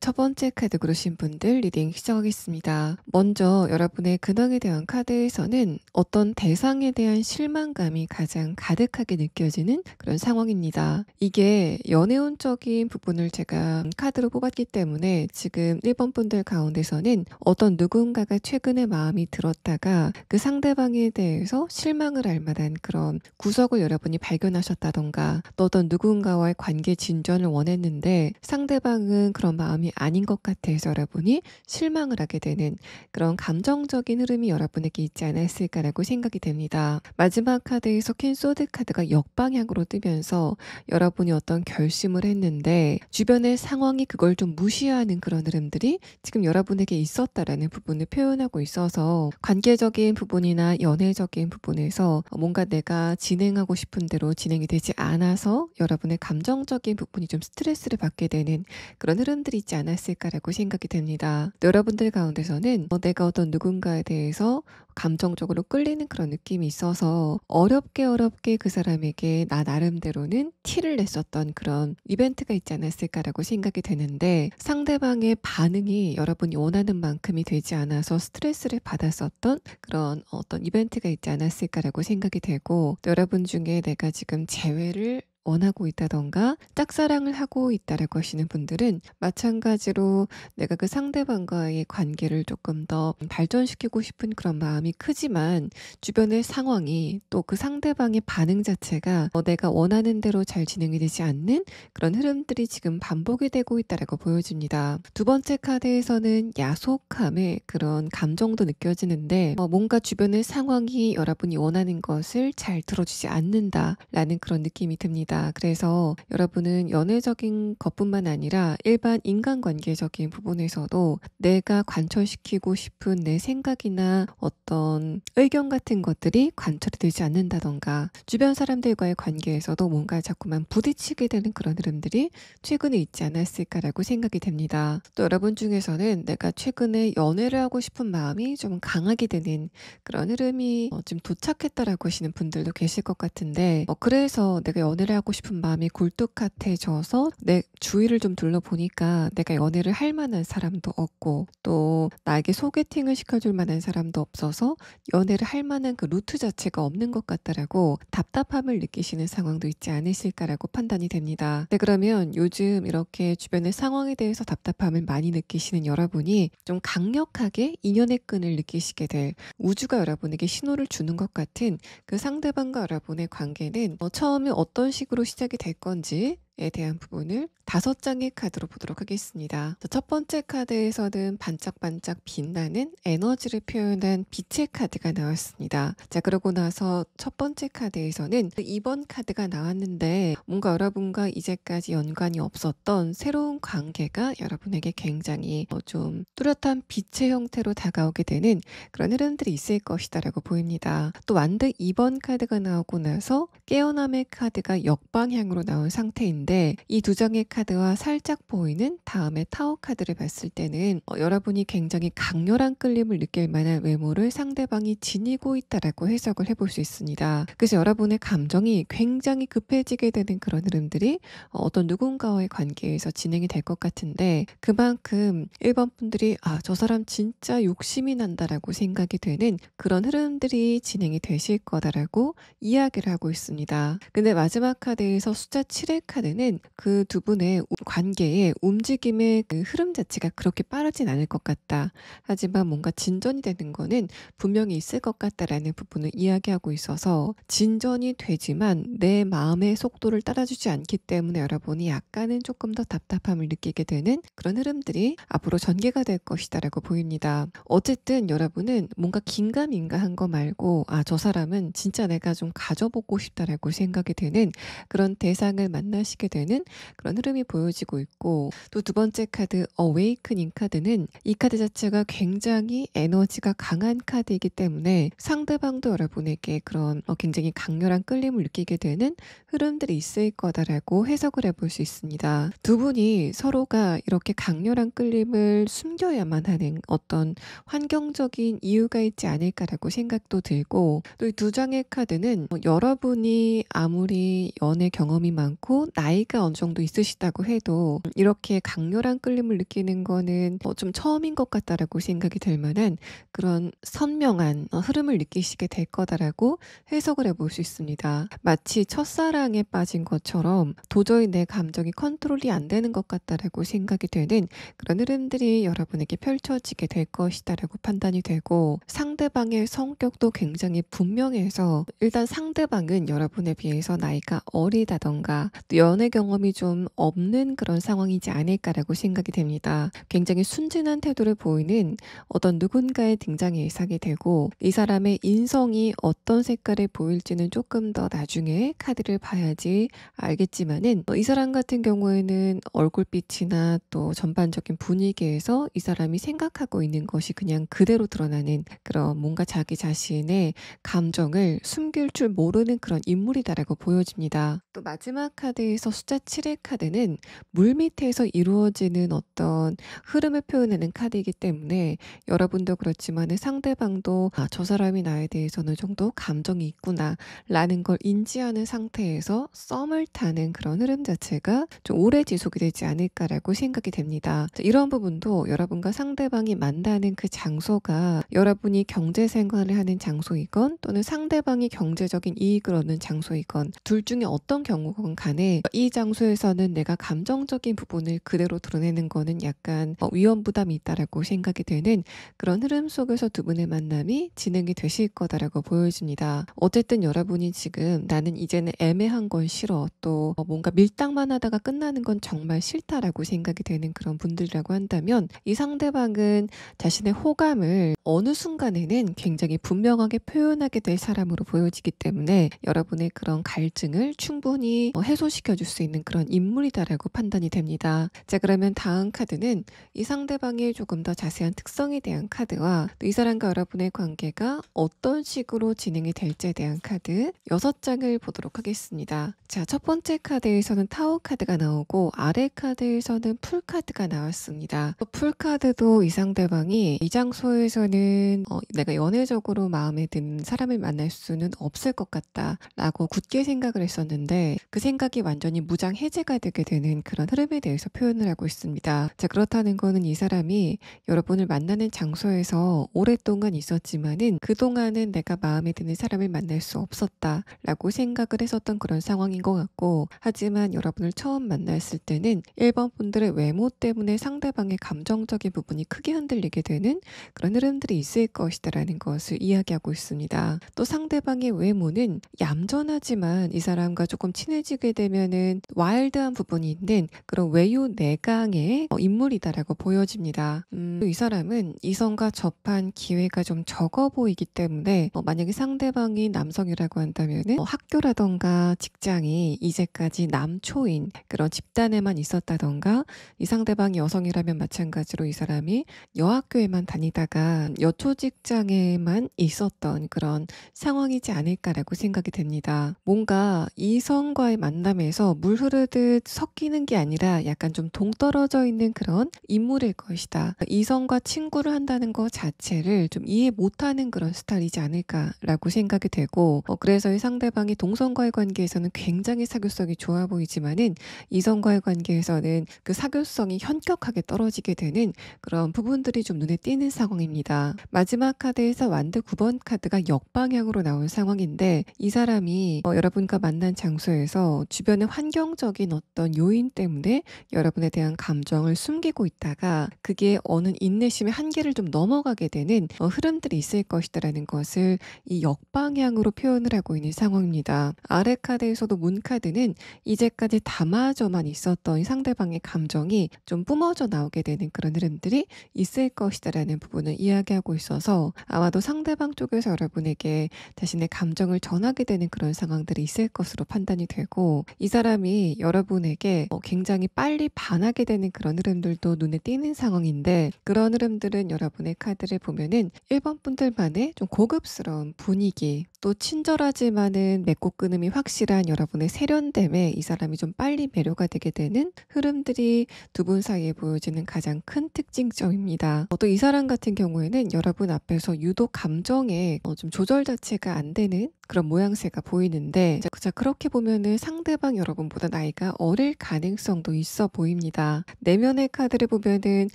첫 번째 카드 고르신 분들 리딩 시작하겠습니다. 먼저 여러분의 근황에 대한 카드에서는 어떤 대상에 대한 실망감이 가장 가득하게 느껴지는 그런 상황입니다. 이게 연애운적인 부분을 제가 카드로 뽑았기 때문에 지금 1번 분들 가운데서는 어떤 누군가가 최근에 마음이 들었다가 그 상대방에 대해서 실망을 할 만한 그런 구석을 여러분이 발견하셨다던가, 또 어떤 누군가와의 관계 진전을 원했는데 상대방은 그런 마음이 아닌 것 같아서 여러분이 실망을 하게 되는 그런 감정적인 흐름이 여러분에게 있지 않았을까라고 생각이 됩니다. 마지막 카드에서 퀸 소드 카드가 역방향으로 뜨면서 여러분이 어떤 결심을 했는데 주변의 상황이 그걸 좀 무시하는 그런 흐름들이 지금 여러분에게 있었다라는 부분을 표현하고 있어서 관계적인 부분이나 연애적인 부분에서 뭔가 내가 진행하고 싶은 대로 진행이 되지 않아서 여러분의 감정적인 부분이 좀 스트레스를 받게 되는 그런 흐름들이 있지 않았을까라고 생각이 됩니다. 여러분들 가운데서는 내가 어떤 누군가에 대해서 감정적으로 끌리는 그런 느낌이 있어서 어렵게 그 사람에게 나 나름대로는 티를 냈었던 그런 이벤트가 있지 않았을까라고 생각이 되는데, 상대방의 반응이 여러분이 원하는 만큼이 되지 않아서 스트레스를 받았었던 그런 어떤 이벤트가 있지 않았을까라고 생각이 되고, 또 여러분 중에 내가 지금 재회를 원하고 있다던가 짝사랑을 하고 있다라고 하시는 분들은 마찬가지로 내가 그 상대방과의 관계를 조금 더 발전시키고 싶은 그런 마음이 크지만 주변의 상황이 또 그 상대방의 반응 자체가 내가 원하는 대로 잘 진행이 되지 않는 그런 흐름들이 지금 반복이 되고 있다라고 보여집니다. 두 번째 카드에서는 야속함의 그런 감정도 느껴지는데 뭔가 주변의 상황이 여러분이 원하는 것을 잘 들어주지 않는다라는 그런 느낌이 듭니다. 그래서 여러분은 연애적인 것뿐만 아니라 일반 인간관계적인 부분에서도 내가 관철시키고 싶은 내 생각이나 어떤 의견 같은 것들이 관철이 되지 않는다던가, 주변 사람들과의 관계에서도 뭔가 자꾸만 부딪히게 되는 그런 흐름들이 최근에 있지 않았을까라고 생각이 됩니다. 또 여러분 중에서는 내가 최근에 연애를 하고 싶은 마음이 좀 강하게 되는 그런 흐름이 지금 도착했다라고 하시는 분들도 계실 것 같은데, 그래서 내가 연애를 하고 싶은 마음이 굴뚝같아져서 내 주위를 좀 둘러보니까 내가 연애를 할 만한 사람도 없고, 또 나에게 소개팅을 시켜줄 만한 사람도 없어서 연애를 할 만한 그 루트 자체가 없는 것 같다라고 답답함을 느끼시는 상황도 있지 않으실까라고 판단이 됩니다. 네, 그러면 요즘 이렇게 주변의 상황에 대해서 답답함을 많이 느끼시는 여러분이 좀 강력하게 인연의 끈을 느끼시게 될, 우주가 여러분에게 신호를 주는 것 같은 그 상대방과 여러분의 관계는 처음에 어떤 식으로 시작이 될 건지에 대한 부분을 5장의 카드로 보도록 하겠습니다. 첫 번째 카드에서는 반짝반짝 빛나는 에너지를 표현한 빛의 카드가 나왔습니다. 자, 그러고 나서 첫 번째 카드에서는 2번 카드가 나왔는데, 뭔가 여러분과 이제까지 연관이 없었던 새로운 관계가 여러분에게 굉장히 좀 뚜렷한 빛의 형태로 다가오게 되는 그런 흐름들이 있을 것이다라고 보입니다. 또 완득 2번 카드가 나오고 나서 깨어남의 카드가 역방향으로 나온 상태인데, 이 두 장의 카드와 살짝 보이는 다음에 타워 카드를 봤을 때는 여러분이 굉장히 강렬한 끌림을 느낄 만한 외모를 상대방이 지니고 있다라고 해석을 해볼 수 있습니다. 그래서 여러분의 감정이 굉장히 급해지게 되는 그런 흐름들이 어떤 누군가와의 관계에서 진행이 될 것 같은데, 그만큼 1번 분들이 저 사람 진짜 욕심이 난다라고 생각이 되는 그런 흐름들이 진행이 되실 거다라고 이야기를 하고 있습니다. 근데 마지막 카드에서 숫자 7의 카드는 그 두 분의 관계의 움직임의 그 흐름 자체가 그렇게 빠르진 않을 것 같다. 하지만 뭔가 진전이 되는 거는 분명히 있을 것 같다라는 부분을 이야기하고 있어서, 진전이 되지만 내 마음의 속도를 따라주지 않기 때문에 여러분이 약간은 조금 더 답답함을 느끼게 되는 그런 흐름들이 앞으로 전개가 될 것이다라고 보입니다. 어쨌든 여러분은 뭔가 긴가민가한 거 말고 저 사람은 진짜 내가 좀 가져보고 싶다라고 생각이 되는 그런 대상을 만나시게 되는 그런 흐름이 보여지고 있고, 또 두 번째 카드 어웨이크닝 카드는 이 카드 자체가 굉장히 에너지가 강한 카드이기 때문에 상대방도 여러분에게 그런 굉장히 강렬한 끌림을 느끼게 되는 흐름들이 있을 거다라고 해석을 해볼 수 있습니다. 두 분이 서로가 이렇게 강렬한 끌림을 숨겨야만 하는 어떤 환경적인 이유가 있지 않을까라고 생각도 들고, 또 이 두 장의 카드는 여러분이 아무리 연애 경험이 많고 나이 나이가 어느 정도 있으시다고 해도 이렇게 강렬한 끌림을 느끼는 거는 좀 처음인 것 같다라고 생각이 들 만한 그런 선명한 흐름을 느끼시게 될 거다라고 해석을 해볼 수 있습니다. 마치 첫사랑에 빠진 것처럼 도저히 내 감정이 컨트롤이 안 되는 것 같다라고 생각이 되는 그런 흐름들이 여러분에게 펼쳐지게 될 것이다라고 판단이 되고, 상대방의 성격도 굉장히 분명해서 일단 상대방은 여러분에 비해서 나이가 어리다던가 또 연애 경험이 좀 없는 그런 상황이지 않을까라고 생각이 됩니다. 굉장히 순진한 태도를 보이는 어떤 누군가의 등장이 예상이 되고, 이 사람의 인성이 어떤 색깔을 보일지는 조금 더 나중에 카드를 봐야지 알겠지만은, 이 사람 같은 경우에는 얼굴빛이나 또 전반적인 분위기에서 이 사람이 생각하고 있는 것이 그냥 그대로 드러나는 그런 뭔가 자기 자신의 감정을 숨길 줄 모르는 그런 인물이다라고 보여집니다. 또 마지막 카드에서 숫자 7의 카드는 물밑에서 이루어지는 어떤 흐름을 표현하는 카드이기 때문에 여러분도 그렇지만 상대방도 저 사람이 나에 대해서 어느 정도 감정이 있구나 라는 걸 인지하는 상태에서 썸을 타는 그런 흐름 자체가 좀 오래 지속이 되지 않을까라고 생각이 됩니다. 이런 부분도 여러분과 상대방이 만나는 그 장소가 여러분이 경제 생활을 하는 장소이건 또는 상대방이 경제적인 이익을 얻는 장소이건 둘 중에 어떤 경우건 간에 이 장소에서는 내가 감정적인 부분을 그대로 드러내는 거는 약간 위험 부담이 있다라고 생각이 되는 그런 흐름 속에서 두 분의 만남이 진행이 되실 거다라고 보여집니다. 어쨌든 여러분이 지금 나는 이제는 애매한 건 싫어, 또 뭔가 밀당만 하다가 끝나는 건 정말 싫다라고 생각이 되는 그런 분들이라고 한다면, 이 상대방은 자신의 호감을 어느 순간에는 굉장히 분명하게 표현하게 될 사람으로 보여지기 때문에 여러분의 그런 갈증을 충분히 해소시켜 줄 수 있는 그런 인물이다라고 판단이 됩니다. 자, 그러면 다음 카드는 이 상대방의 조금 더 자세한 특성에 대한 카드와 또 이 사람과 여러분의 관계가 어떤 식으로 진행이 될지에 대한 카드 6장을 보도록 하겠습니다. 자, 첫 번째 카드에서는 타워 카드가 나오고 아래 카드에서는 풀 카드가 나왔습니다. 풀 카드도 이 상대방이 이 장소에서는 내가 연애적으로 마음에 드는 사람을 만날 수는 없을 것 같다 라고 굳게 생각을 했었는데, 그 생각이 완전히 무장 해제가 되게 되는 그런 흐름에 대해서 표현을 하고 있습니다. 자, 그렇다는 거는 이 사람이 여러분을 만나는 장소에서 오랫동안 있었지만은 그동안은 내가 마음에 드는 사람을 만날 수 없었다 라고 생각을 했었던 그런 상황인 것 같고, 하지만 여러분을 처음 만났을 때는 1번 분들의 외모 때문에 상대방의 감정적인 부분이 크게 흔들리게 되는 그런 흐름들이 있을 것이다라는 것을 이야기하고 있습니다. 또 상대방의 외모는 얌전하지만 이 사람과 조금 친해지게 되면은 와일드한 부분이 있는 그런 외유 내강의 인물이다라고 보여집니다. 이 사람은 이성과 접한 기회가 좀 적어 보이기 때문에 만약에 상대방이 남성이라고 한다면은 학교라던가 직장이 이제까지 남초인 그런 집단에만 있었다던가, 이 상대방이 여성이라면 마찬가지로 이 사람이 여학교에만 다니다가 여초 직장에만 있었던 그런 상황이지 않을까라고 생각이 됩니다. 뭔가 이성과의 만남에서 물 흐르듯 섞이는 게 아니라 약간 좀 동떨어져 있는 그런 인물일 것이다. 이성과 친구를 한다는 것 자체를 좀 이해 못하는 그런 스타일이지 않을까라고 생각이 되고, 그래서 이 상대방이 동성과의 관계에서는 굉장히 사교성이 좋아 보이지만은 이성과의 관계에서는 그 사교성이 현격하게 떨어지게 되는 그런 부분들이 좀 눈에 띄는 상황입니다. 마지막 카드에서 완드 9번 카드가 역방향으로 나온 상황인데, 이 사람이 여러분과 만난 장소에서 주변의 환경적인 어떤 요인 때문에 여러분에 대한 감정을 숨기고 있다가 그게 어느 인내심의 한계를 좀 넘어가게 되는 흐름들이 있을 것이다라는 것을 이 역방향으로 표현을 하고 있는 상황입니다. 아래 카드에서도 문 카드는 이제까지 담아져만 있었던 이 상대방의 감정이 좀 뿜어져 나오게 되는 그런 흐름들이 있을 것이다라는 부분을 이야기하고 있어서, 아마도 상대방 쪽에서 여러분에게 자신의 감정을 전하게 되는 그런 상황들이 있을 것으로 판단이 되고, 이 사람이 여러분에게 굉장히 빨리 반하게 되는 그런 흐름들도 눈에 띄는 상황인데, 그런 흐름들은 여러분의 카드를 보면은 1번 분들만의 좀 고급스러운 분위기, 또 친절하지만은 맺고 끊음이 확실한 여러분의 세련됨에 이 사람이 좀 빨리 매료가 되게 되는 흐름들이 두 분 사이에 보여지는 가장 큰 특징점입니다. 또 이 사람 같은 경우에는 여러분 앞에서 유독 감정에 좀 조절 자체가 안 되는 그런 모양새가 보이는데, 자, 그렇게 보면은 상대방 여러분 여러분보다 나이가 어릴 가능성도 있어 보입니다. 내면의 카드를 보면은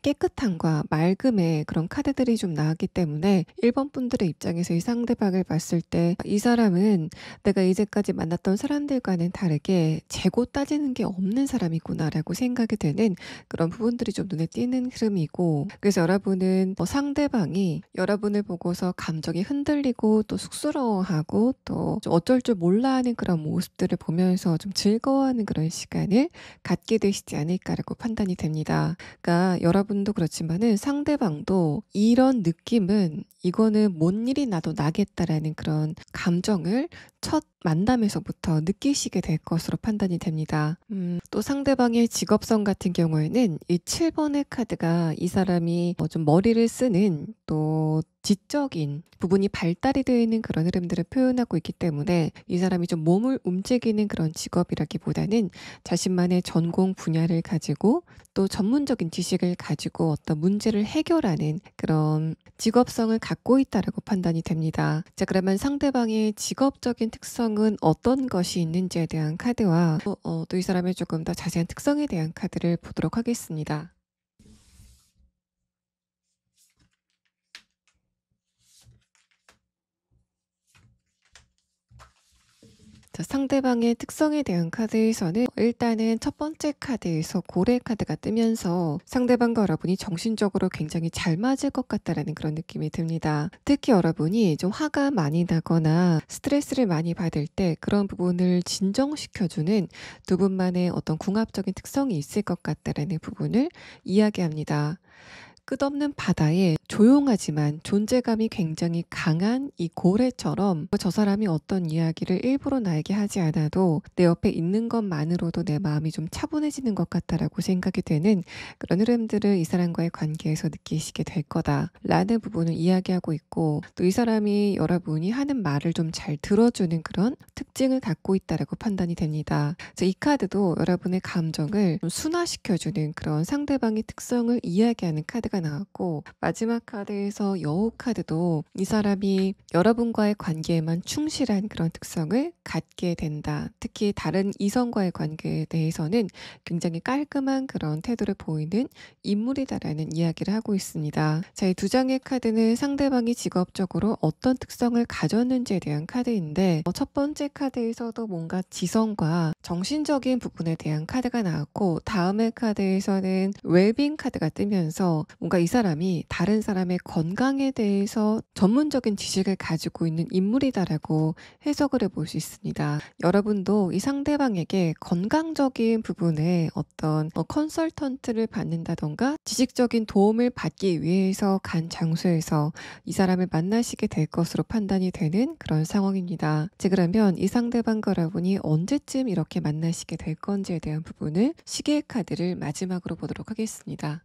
깨끗함과 맑음의 그런 카드들이 좀 나왔기 때문에 1번 분들의 입장에서 이 상대방을 봤을 때 이 사람은 내가 이제까지 만났던 사람들과는 다르게 재고 따지는 게 없는 사람이구나라고 생각이 되는 그런 부분들이 좀 눈에 띄는 흐름이고, 그래서 여러분은 상대방이 여러분을 보고서 감정이 흔들리고 또 쑥스러워하고 또 좀 어쩔 줄 몰라 하는 그런 모습들을 보면서 좀 즐거워하는 그런 시간을 갖게 되시지 않을까라고 판단이 됩니다. 그러니까 여러분도 그렇지만은 상대방도 이런 느낌은 이거는 뭔 일이 나도 나겠다라는 그런 감정을 첫 만남에서부터 느끼시게 될 것으로 판단이 됩니다. 또 상대방의 직업성 같은 경우에는 이 7번의 카드가 이 사람이 좀 머리를 쓰는 또 지적인 부분이 발달이 되어 있는 그런 흐름들을 표현하고 있기 때문에 이 사람이 좀 몸을 움직이는 그런 직업이라기보다는 자신만의 전공 분야를 가지고 또 전문적인 지식을 가지고 어떤 문제를 해결하는 그런 직업성을 갖고 있다라고 판단이 됩니다. 자, 그러면 상대방의 직업적인 특성은 어떤 것이 있는지에 대한 카드와 또 이 사람의 조금 더 자세한 특성에 대한 카드를 보도록 하겠습니다. 자, 상대방의 특성에 대한 카드에서는 일단은 첫 번째 카드에서 고래 카드가 뜨면서 상대방과 여러분이 정신적으로 굉장히 잘 맞을 것 같다라는 그런 느낌이 듭니다. 특히 여러분이 좀 화가 많이 나거나 스트레스를 많이 받을 때 그런 부분을 진정시켜주는 두 분만의 어떤 궁합적인 특성이 있을 것 같다라는 부분을 이야기합니다. 끝없는 바다에 조용하지만 존재감이 굉장히 강한 이 고래처럼 저 사람이 어떤 이야기를 일부러 나에게 하지 않아도 내 옆에 있는 것만으로도 내 마음이 좀 차분해지는 것 같다라고 생각이 되는 그런 흐름들을 이 사람과의 관계에서 느끼시게 될 거다라는 부분을 이야기하고 있고, 또 이 사람이 여러분이 하는 말을 좀 잘 들어주는 그런 특징을 갖고 있다라고 판단이 됩니다. 그래서 이 카드도 여러분의 감정을 좀 순화시켜주는 그런 상대방의 특성을 이야기하는 카드가 나왔고, 마지막 카드에서 여우 카드도 이 사람이 여러분과의 관계에만 충실한 그런 특성을 갖게 된다. 특히 다른 이성과의 관계에 대해서는 굉장히 깔끔한 그런 태도를 보이는 인물이다라는 이야기를 하고 있습니다. 자, 이 두 장의 카드는 상대방이 직업적으로 어떤 특성을 가졌는지에 대한 카드인데, 첫 번째 카드에서도 뭔가 지성과 정신적인 부분에 대한 카드가 나왔고, 다음의 카드에서는 웰빙 카드가 뜨면서 뭔가 이 사람이 다른 사람의 건강에 대해서 전문적인 지식을 가지고 있는 인물이다라고 해석을 해볼 수 있습니다. 여러분도 이 상대방에게 건강적인 부분에 어떤 컨설턴트를 받는다던가 지식적인 도움을 받기 위해서 간 장소에서 이 사람을 만나시게 될 것으로 판단이 되는 그런 상황입니다. 자, 그러면 이 상대방과 여러분이 언제쯤 이렇게 만나시게 될 건지에 대한 부분을 시계 카드를 마지막으로 보도록 하겠습니다.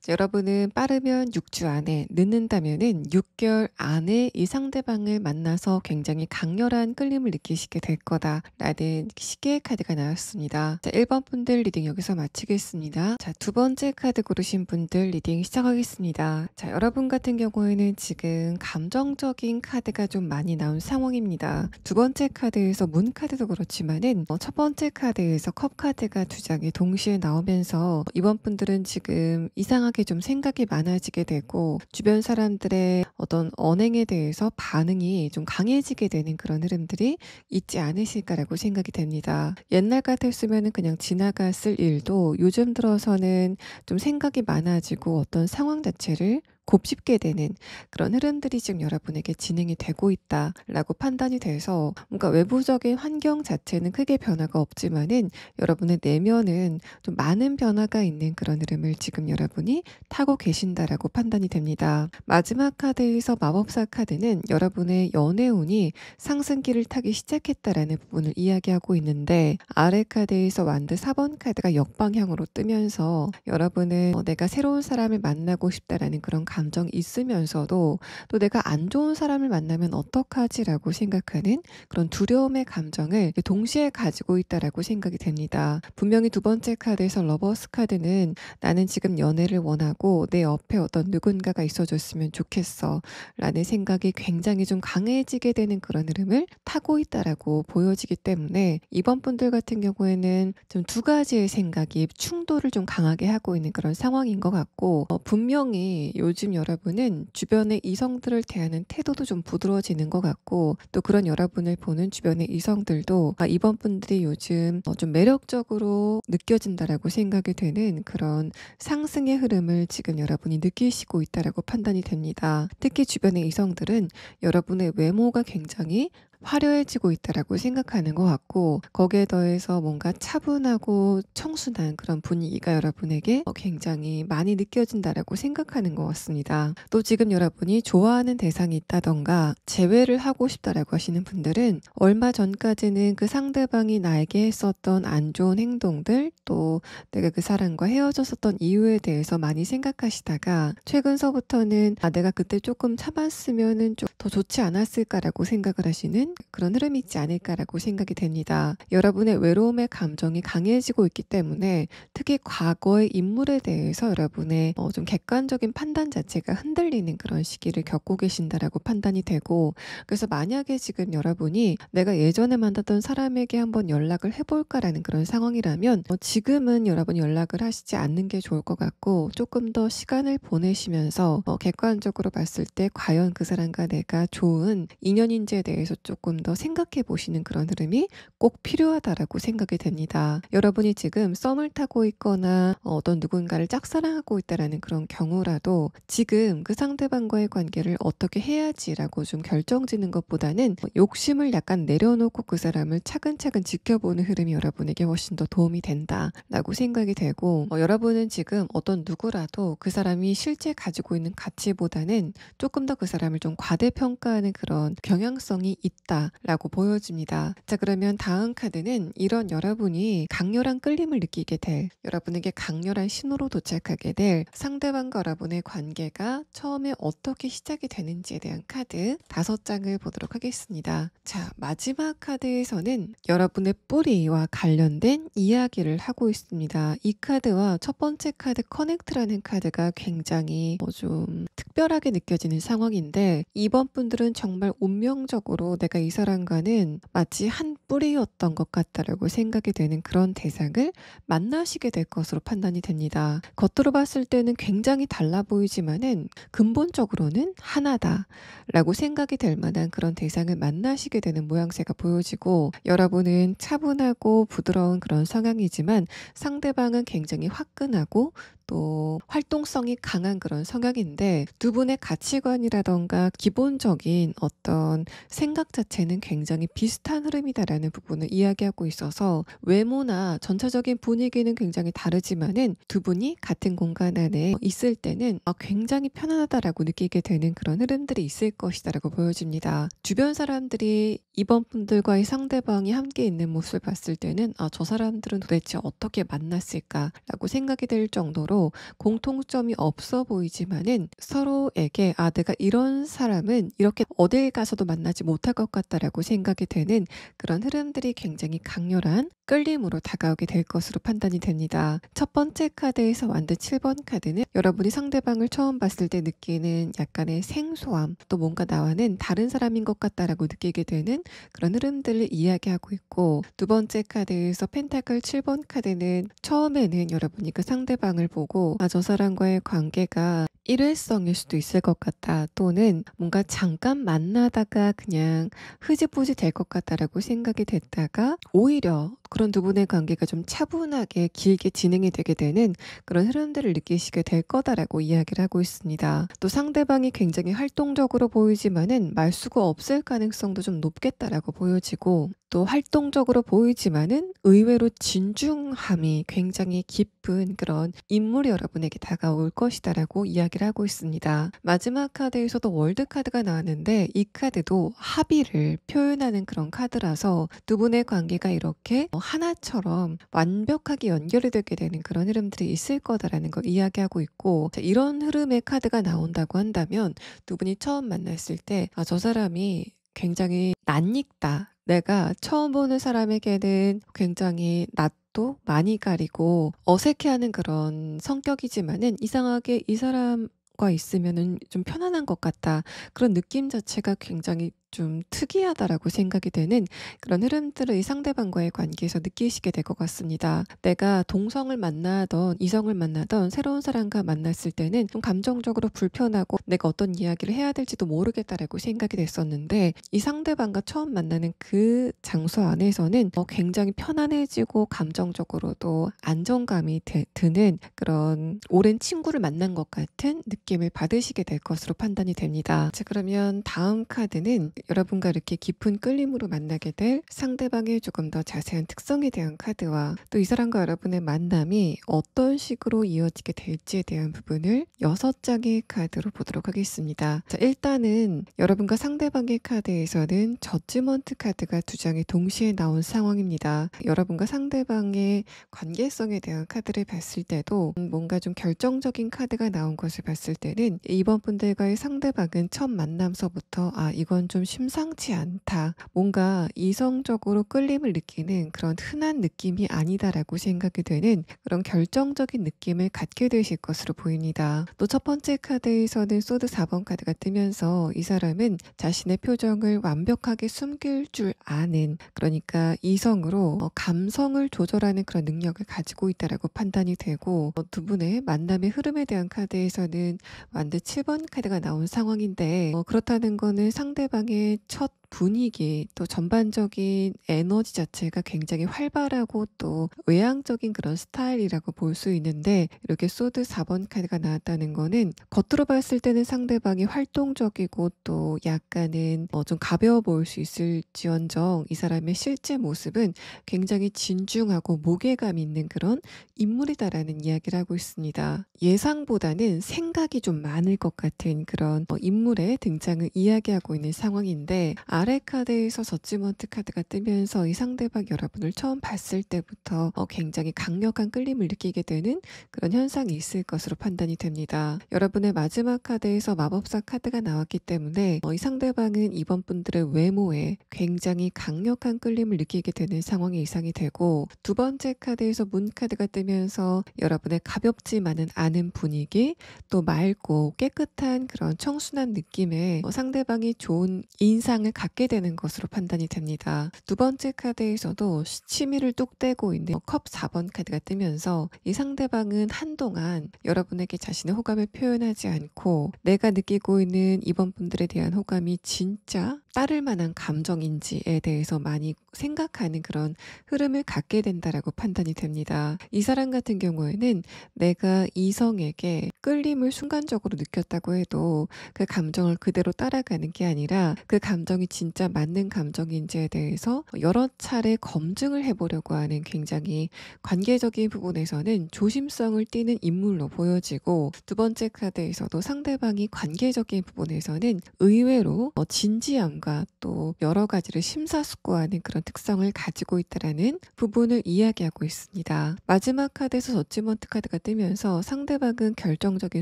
여러분은 빠르면 6주 안에, 늦는다면은 6개월 안에 이 상대방을 만나서 굉장히 강렬한 끌림을 느끼시게 될 거다라는 시계의 카드가 나왔습니다. 자, 1번 분들 리딩 여기서 마치겠습니다. 자, 두 번째 카드 고르신 분들 리딩 시작하겠습니다. 자, 여러분 같은 경우에는 지금 감정적인 카드가 좀 많이 나온 상황입니다. 두 번째 카드에서 문 카드도 그렇지만은 첫 번째 카드에서 컵 카드가 두 장이 동시에 나오면서 이번 분들은 지금 이상하게 좀 생각이 많아지게 되고 주변 사람들의 어떤 언행에 대해서 반응이 좀 강해지게 되는 그런 흐름들이 있지 않으실까라고 생각이 됩니다. 옛날 같았으면 그냥 지나갔을 일도 요즘 들어서는 좀 생각이 많아지고 어떤 상황 자체를 곱씹게 되는 그런 흐름들이 지금 여러분에게 진행이 되고 있다라고 판단이 돼서 뭔가 외부적인 환경 자체는 크게 변화가 없지만은 여러분의 내면은 좀 많은 변화가 있는 그런 흐름을 지금 여러분이 타고 계신다라고 판단이 됩니다. 마지막 카드에서 마법사 카드는 여러분의 연애운이 상승기를 타기 시작했다라는 부분을 이야기하고 있는데, 아래 카드에서 완드 4번 카드가 역방향으로 뜨면서 여러분은 내가 새로운 사람을 만나고 싶다라는 그런 감정이 있으면서도 또 '내가 안 좋은 사람을 만나면 어떡하지?'라고 생각하는 그런 두려움의 감정을 동시에 가지고 있다라고 생각이 됩니다. 분명히 두 번째 카드에서 러버스 카드는 '나는 지금 연애를 원하고 내 옆에 어떤 누군가가 있어 줬으면 좋겠어.' 라는 생각이 굉장히 좀 강해지게 되는 그런 흐름을 타고 있다라고 보여지기 때문에 이번 분들 같은 경우에는 좀 두 가지의 생각이 충돌을 좀 강하게 하고 있는 그런 상황인 것 같고, 분명히 요즘 여러분은 주변의 이성들을 대하는 태도도 좀 부드러워지는 것 같고, 또 그런 여러분을 보는 주변의 이성들도 이번 분들이 요즘 좀 매력적으로 느껴진다라고 생각이 되는 그런 상승의 흐름을 지금 여러분이 느끼시고 있다라고 판단이 됩니다. 특히 주변의 이성들은 여러분의 외모가 굉장히 화려해지고 있다라고 생각하는 것 같고, 거기에 더해서 뭔가 차분하고 청순한 그런 분위기가 여러분에게 굉장히 많이 느껴진다라고 생각하는 것 같습니다. 또 지금 여러분이 좋아하는 대상이 있다던가 재회를 하고 싶다라고 하시는 분들은 얼마 전까지는 그 상대방이 나에게 했었던 안 좋은 행동들, 또 내가 그 사람과 헤어졌었던 이유에 대해서 많이 생각하시다가 최근서부터는 내가 그때 조금 참았으면은 좀 더 좋지 않았을까라고 생각을 하시는 그런 흐름이 있지 않을까라고 생각이 됩니다. 여러분의 외로움의 감정이 강해지고 있기 때문에 특히 과거의 인물에 대해서 여러분의 좀 객관적인 판단 자체가 흔들리는 그런 시기를 겪고 계신다라고 판단이 되고, 그래서 만약에 지금 여러분이 내가 예전에 만났던 사람에게 한번 연락을 해볼까라는 그런 상황이라면 지금은 여러분이 연락을 하시지 않는 게 좋을 것 같고, 조금 더 시간을 보내시면서 객관적으로 봤을 때 과연 그 사람과 내가 좋은 인연인지에 대해서 조금 더 생각해 보시는 그런 흐름이 꼭 필요하다라고 생각이 됩니다. 여러분이 지금 썸을 타고 있거나 어떤 누군가를 짝사랑하고 있다라는 그런 경우라도 지금 그 상대방과의 관계를 어떻게 해야지라고 좀 결정짓는 것보다는 욕심을 약간 내려놓고 그 사람을 차근차근 지켜보는 흐름이 여러분에게 훨씬 더 도움이 된다라고 생각이 되고, 여러분은 지금 어떤 누구라도 그 사람이 실제 가지고 있는 가치보다는 조금 더 그 사람을 좀 과대평가하는 그런 경향성이 있다라고 보여집니다. 자, 그러면 다음 카드는 이런 여러분이 강렬한 끌림을 느끼게 될, 여러분에게 강렬한 신호로 도착하게 될 상대방과 여러분의 관계가 처음에 어떻게 시작이 되는지에 대한 카드 5장을 보도록 하겠습니다. 자, 마지막 카드에서는 여러분의 뿌리와 관련된 이야기를 하고 있습니다. 이 카드와 첫 번째 카드 커넥트라는 카드가 굉장히 좀 특별하게 느껴지는 상황인데, 이번 분들은 정말 운명적으로 내가 이 사람과는 마치 한 뿌리였던 것 같다라고 생각이 되는 그런 대상을 만나시게 될 것으로 판단이 됩니다. 겉으로 봤을 때는 굉장히 달라 보이지만은 근본적으로는 하나다라고 생각이 될 만한 그런 대상을 만나시게 되는 모양새가 보여지고, 여러분은 차분하고 부드러운 그런 성향이지만 상대방은 굉장히 화끈하고 또 활동성이 강한 그런 성향인데, 두 분의 가치관이라던가 기본적인 어떤 생각 자체는 굉장히 비슷한 흐름이다라는 부분을 이야기하고 있어서, 외모나 전체적인 분위기는 굉장히 다르지만은 두 분이 같은 공간 안에 있을 때는 굉장히 편안하다라고 느끼게 되는 그런 흐름들이 있을 것이다라고 보여집니다. 주변 사람들이 이번 분들과의 상대방이 함께 있는 모습을 봤을 때는 저 사람들은 도대체 어떻게 만났을까라고 생각이 될 정도로 공통점이 없어 보이지만은 서로에게 내가 이런 사람은 이렇게 어딜 가서도 만나지 못할 것 같다라고 생각이 되는 그런 흐름들이 굉장히 강렬한 끌림으로 다가오게 될 것으로 판단이 됩니다. 첫 번째 카드에서 완전 7번 카드는 여러분이 상대방을 처음 봤을 때 느끼는 약간의 생소함, 또 뭔가 나와는 다른 사람인 것 같다라고 느끼게 되는 그런 흐름들을 이야기하고 있고, 두 번째 카드에서 펜타클 7번 카드는 처음에는 여러분이 그 상대방을 보고 저 사람과의 관계가 일회성일 수도 있을 것 같다, 또는 뭔가 잠깐 만나다가 그냥 흐지부지 될 것 같다라고 생각이 됐다가 오히려 그런 두 분의 관계가 좀 차분하게 길게 진행이 되게 되는 그런 흐름들을 느끼시게 될 거다라고 이야기를 하고 있습니다. 또 상대방이 굉장히 활동적으로 보이지만은 말수가 없을 가능성도 좀 높겠다라고 보여지고, 또 활동적으로 보이지만은 의외로 진중함이 굉장히 깊은 그런 인물이 여러분에게 다가올 것이다라고 이야기를 이야기를 하고 있습니다. 마지막 카드에서도 월드 카드가 나왔는데 이 카드도 합의를 표현하는 그런 카드라서 두 분의 관계가 이렇게 하나처럼 완벽하게 연결이 되게 되는 그런 흐름들이 있을 거다라는 걸 이야기하고 있고, 자, 이런 흐름의 카드가 나온다고 한다면 두 분이 처음 만났을 때 저 사람이 굉장히 낯익다. 내가 처음 보는 사람에게는 굉장히 낯도 많이 가리고 어색해하는 그런 성격이지만은 이상하게 이 사람과 있으면은 좀 편안한 것 같다. 그런 느낌 자체가 굉장히 좀 특이하다라고 생각이 되는 그런 흐름들을 이 상대방과의 관계에서 느끼시게 될 것 같습니다. 내가 동성을 만나던 이성을 만나던 새로운 사람과 만났을 때는 좀 감정적으로 불편하고 내가 어떤 이야기를 해야 될지도 모르겠다라고 생각이 됐었는데, 이 상대방과 처음 만나는 그 장소 안에서는 굉장히 편안해지고 감정적으로도 안정감이 드는 그런 오랜 친구를 만난 것 같은 느낌을 받으시게 될 것으로 판단이 됩니다. 자, 그러면 다음 카드는 여러분과 이렇게 깊은 끌림으로 만나게 될 상대방의 조금 더 자세한 특성에 대한 카드와 또 이 사람과 여러분의 만남이 어떤 식으로 이어지게 될지에 대한 부분을 6장의 카드로 보도록 하겠습니다. 자, 일단은 여러분과 상대방의 카드에서는 저지먼트 카드가 2장이 동시에 나온 상황입니다. 여러분과 상대방의 관계성에 대한 카드를 봤을 때도 뭔가 좀 결정적인 카드가 나온 것을 봤을 때는 이번 분들과의 상대방은 첫 만남서부터 이건 좀 심상치 않다. 뭔가 이성적으로 끌림을 느끼는 그런 흔한 느낌이 아니다라고 생각이 되는 그런 결정적인 느낌을 갖게 되실 것으로 보입니다. 또 첫 번째 카드에서는 소드 4번 카드가 뜨면서 이 사람은 자신의 표정을 완벽하게 숨길 줄 아는, 그러니까 이성으로 감성을 조절하는 그런 능력을 가지고 있다라고 판단이 되고, 두 분의 만남의 흐름에 대한 카드에서는 완드 7번 카드가 나온 상황인데, 그렇다는 거는 상대방의 첫 분위기 또 전반적인 에너지 자체가 굉장히 활발하고 또 외향적인 그런 스타일이라고 볼 수 있는데, 이렇게 소드 4번 카드가 나왔다는 거는 겉으로 봤을 때는 상대방이 활동적이고 또 약간은 좀 가벼워 보일 수 있을지언정 이 사람의 실제 모습은 굉장히 진중하고 무게감 있는 그런 인물이다라는 이야기를 하고 있습니다. 예상보다는 생각이 좀 많을 것 같은 그런 인물의 등장을 이야기하고 있는 상황인데, 아래 카드에서 저지먼트 카드가 뜨면서 이 상대방 여러분을 처음 봤을 때부터 굉장히 강력한 끌림을 느끼게 되는 그런 현상이 있을 것으로 판단이 됩니다. 여러분의 마지막 카드에서 마법사 카드가 나왔기 때문에 이 상대방은 이번 분들의 외모에 굉장히 강력한 끌림을 느끼게 되는 상황이 예상이 되고, 두 번째 카드에서 문 카드가 뜨면서 여러분의 가볍지만은 않은 분위기, 또 맑고 깨끗한 그런 청순한 느낌에 상대방이 좋은 인상을 갖게 되는 것으로 판단이 됩니다. 두 번째 카드에서도 치미를 뚝 떼고 있는 컵 4번 카드가 뜨면서 이 상대방은 한동안 여러분에게 자신의 호감을 표현하지 않고 내가 느끼고 있는 이번 분들에 대한 호감이 진짜 따를 만한 감정인지에 대해서 많이 생각하는 그런 흐름을 갖게 된다라고 판단이 됩니다. 이 사람 같은 경우에는 내가 이성에게 끌림을 순간적으로 느꼈다고 해도 그 감정을 그대로 따라가는 게 아니라 그 감정이 진짜 맞는 감정인지에 대해서 여러 차례 검증을 해보려고 하는 굉장히 관계적인 부분에서는 조심성을 띠는 인물로 보여지고, 두 번째 카드에서도 상대방이 관계적인 부분에서는 의외로 진지함과 또 여러 가지를 심사숙고하는 그런 특성을 가지고 있다라는 부분을 이야기하고 있습니다. 마지막 카드에서 저지먼트 카드가 뜨면서 상대방은 결정적인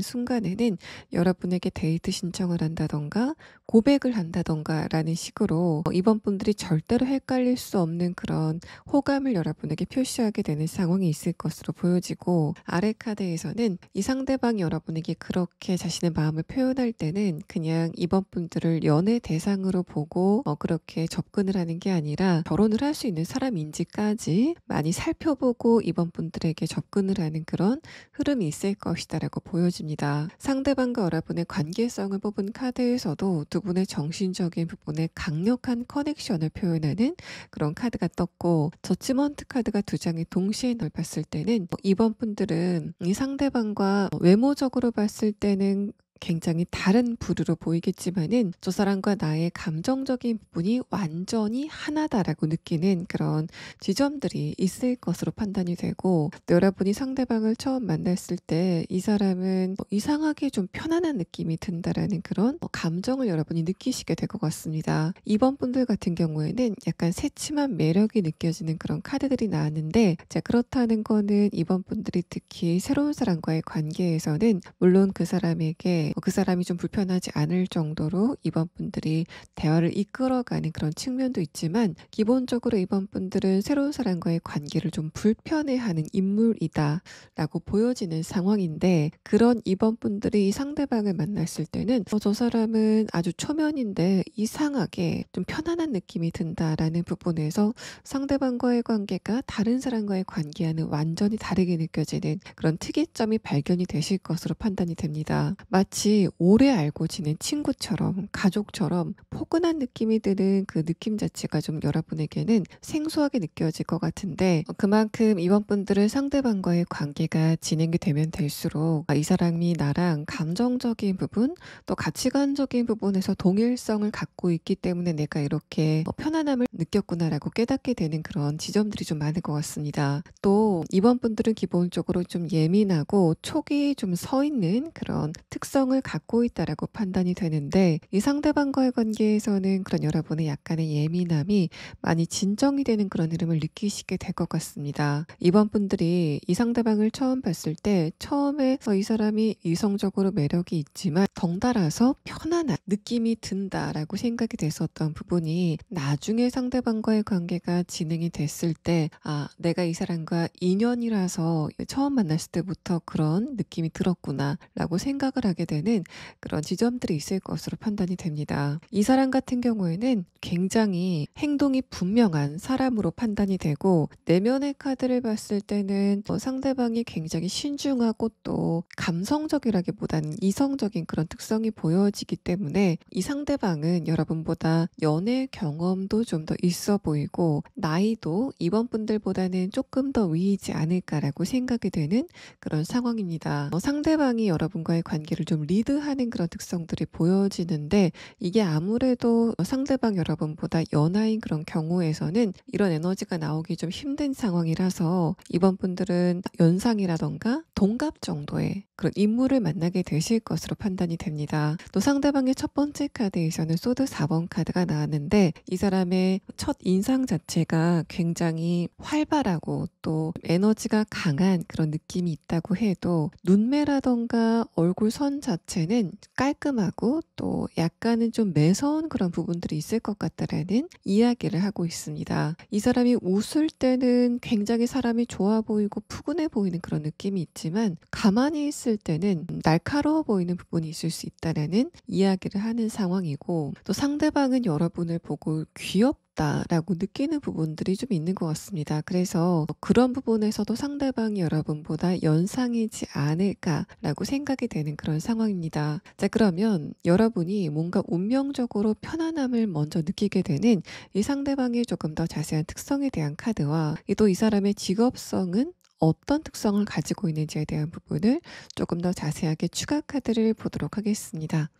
순간에는 여러분에게 데이트 신청을 한다던가 고백을 한다던가 라는 식으로 이번 분들이 절대로 헷갈릴 수 없는 그런 호감을 여러분에게 표시하게 되는 상황이 있을 것으로 보여지고, 아래 카드에서는 이 상대방이 여러분에게 그렇게 자신의 마음을 표현할 때는 그냥 이번 분들을 연애 대상으로 보고 그렇게 접근을 하는 게 아니라 결혼을 할 수 있는 사람인지까지 많이 살펴보고 이번 분들에게 접근을 하는 그런 흐름이 있을 것이다라고 보여집니다. 상대방과 여러분의 관계성을 뽑은 카드에서도 두 분의 정신적인 부분에 강력한 커넥션을 표현하는 그런 카드가 떴고, 저지먼트 카드가 2장이 동시에 넓혔을 때는 이번 분들은 이 상대방과 외모적으로 봤을 때는 굉장히 다른 부류로 보이겠지만은 저 사람과 나의 감정적인 부분이 완전히 하나다라고 느끼는 그런 지점들이 있을 것으로 판단이 되고, 또 여러분이 상대방을 처음 만났을 때 이 사람은 이상하게 좀 편안한 느낌이 든다라는 그런 감정을 여러분이 느끼시게 될 것 같습니다. 이번 분들 같은 경우에는 약간 새침한 매력이 느껴지는 그런 카드들이 나왔는데, 자, 그렇다는 거는 이번 분들이 특히 새로운 사람과의 관계에서는 물론 그 사람에게 그 사람이 좀 불편하지 않을 정도로 이번 분들이 대화를 이끌어가는 그런 측면도 있지만, 기본적으로 이번 분들은 새로운 사람과의 관계를 좀 불편해하는 인물이다 라고 보여지는 상황인데, 그런 이번 분들이 이 상대방을 만났을 때는 저 사람은 아주 초면인데 이상하게 좀 편안한 느낌이 든다라는 부분에서 상대방과의 관계가 다른 사람과의 관계와는 완전히 다르게 느껴지는 그런 특이점이 발견이 되실 것으로 판단이 됩니다. 마치 오래 알고 지낸 친구처럼, 가족처럼 포근한 느낌이 드는 그 느낌 자체가 좀 여러분에게는 생소하게 느껴질 것 같은데, 그만큼 이번 분들은 상대방과의 관계가 진행이 되면 될수록 이 사람이 나랑 감정적인 부분, 또 가치관적인 부분에서 동일성을 갖고 있기 때문에 내가 이렇게 편안함을 느꼈구나라고 깨닫게 되는 그런 지점들이 좀 많을 것 같습니다. 또 이번 분들은 기본적으로 좀 예민하고 촉이 좀 서 있는 그런 특성을 갖고 있다라고 판단이 되는데, 이 상대방과의 관계에서는 그런 여러분의 약간의 예민함이 많이 진정이 되는 그런 흐름을 느끼시게 될 것 같습니다. 이번 분들이 이 상대방을 처음 봤을 때 처음에 이 사람이 이성적으로 매력이 있지만 덩달아서 편안한 느낌이 든다라고 생각이 됐었던 부분이 나중에 상대방과의 관계가 진행이 됐을 때 내가 이 사람과 인연이라서 처음 만났을 때부터 그런 느낌이 들었구나 라고 생각을 하게 되는 그런 지점들이 있을 것으로 판단이 됩니다. 이 사람 같은 경우에는 굉장히 행동이 분명한 사람으로 판단이 되고, 내면의 카드를 봤을 때는 상대방이 굉장히 신중하고 또 감성적이라기보다는 이성적인 그런 특성이 보여지기 때문에 이 상대방은 여러분보다 연애 경험도 좀 더 있어 보이고 나이도 이번 분들보다는 조금 더 위이지 않을까라고 생각이 되는 그런 상황입니다. 상대방이 여러분과의 관계를 좀 리드하는 그런 특성들이 보여지는데, 이게 아무래도 상대방 여러분보다 연하인 그런 경우에서는 이런 에너지가 나오기 좀 힘든 상황이라서 이번 분들은 연상이라던가 동갑 정도의 그런 인물을 만나게 되실 것으로 판단이 됩니다. 또 상대방의 첫 번째 카드에서는 소드 4번 카드가 나왔는데, 이 사람의 첫 인상 자체가 굉장히 활발하고 또 에너지가 강한 그런 느낌이 있다고 해도 눈매라던가 얼굴 선 자체는 깔끔하고 또 약간은 좀 매서운 그런 부분들이 있을 것 같다라는 이야기를 하고 있습니다. 이 사람이 웃을 때는 굉장히 사람이 좋아 보이고 푸근해 보이는 그런 느낌이 있지만, 가만히 있을 때는 날카로워 보이는 부분이 있을 수 있다라는 이야기를 하는 상황이고, 또 상대방은 여러분을 보고 귀엽다라고 느끼는 부분들이 좀 있는 것 같습니다. 그래서 그런 부분에서도 상대방이 여러분보다 연상이지 않을까라고 생각이 되는 그런 상황입니다. 자, 그러면 여러분이 뭔가 운명적으로 편안함을 먼저 느끼게 되는 이 상대방의 조금 더 자세한 특성에 대한 카드와 또 이 사람의 직업성은 어떤 특성을 가지고 있는지에 대한 부분을 조금 더 자세하게 추가 카드를 보도록 하겠습니다.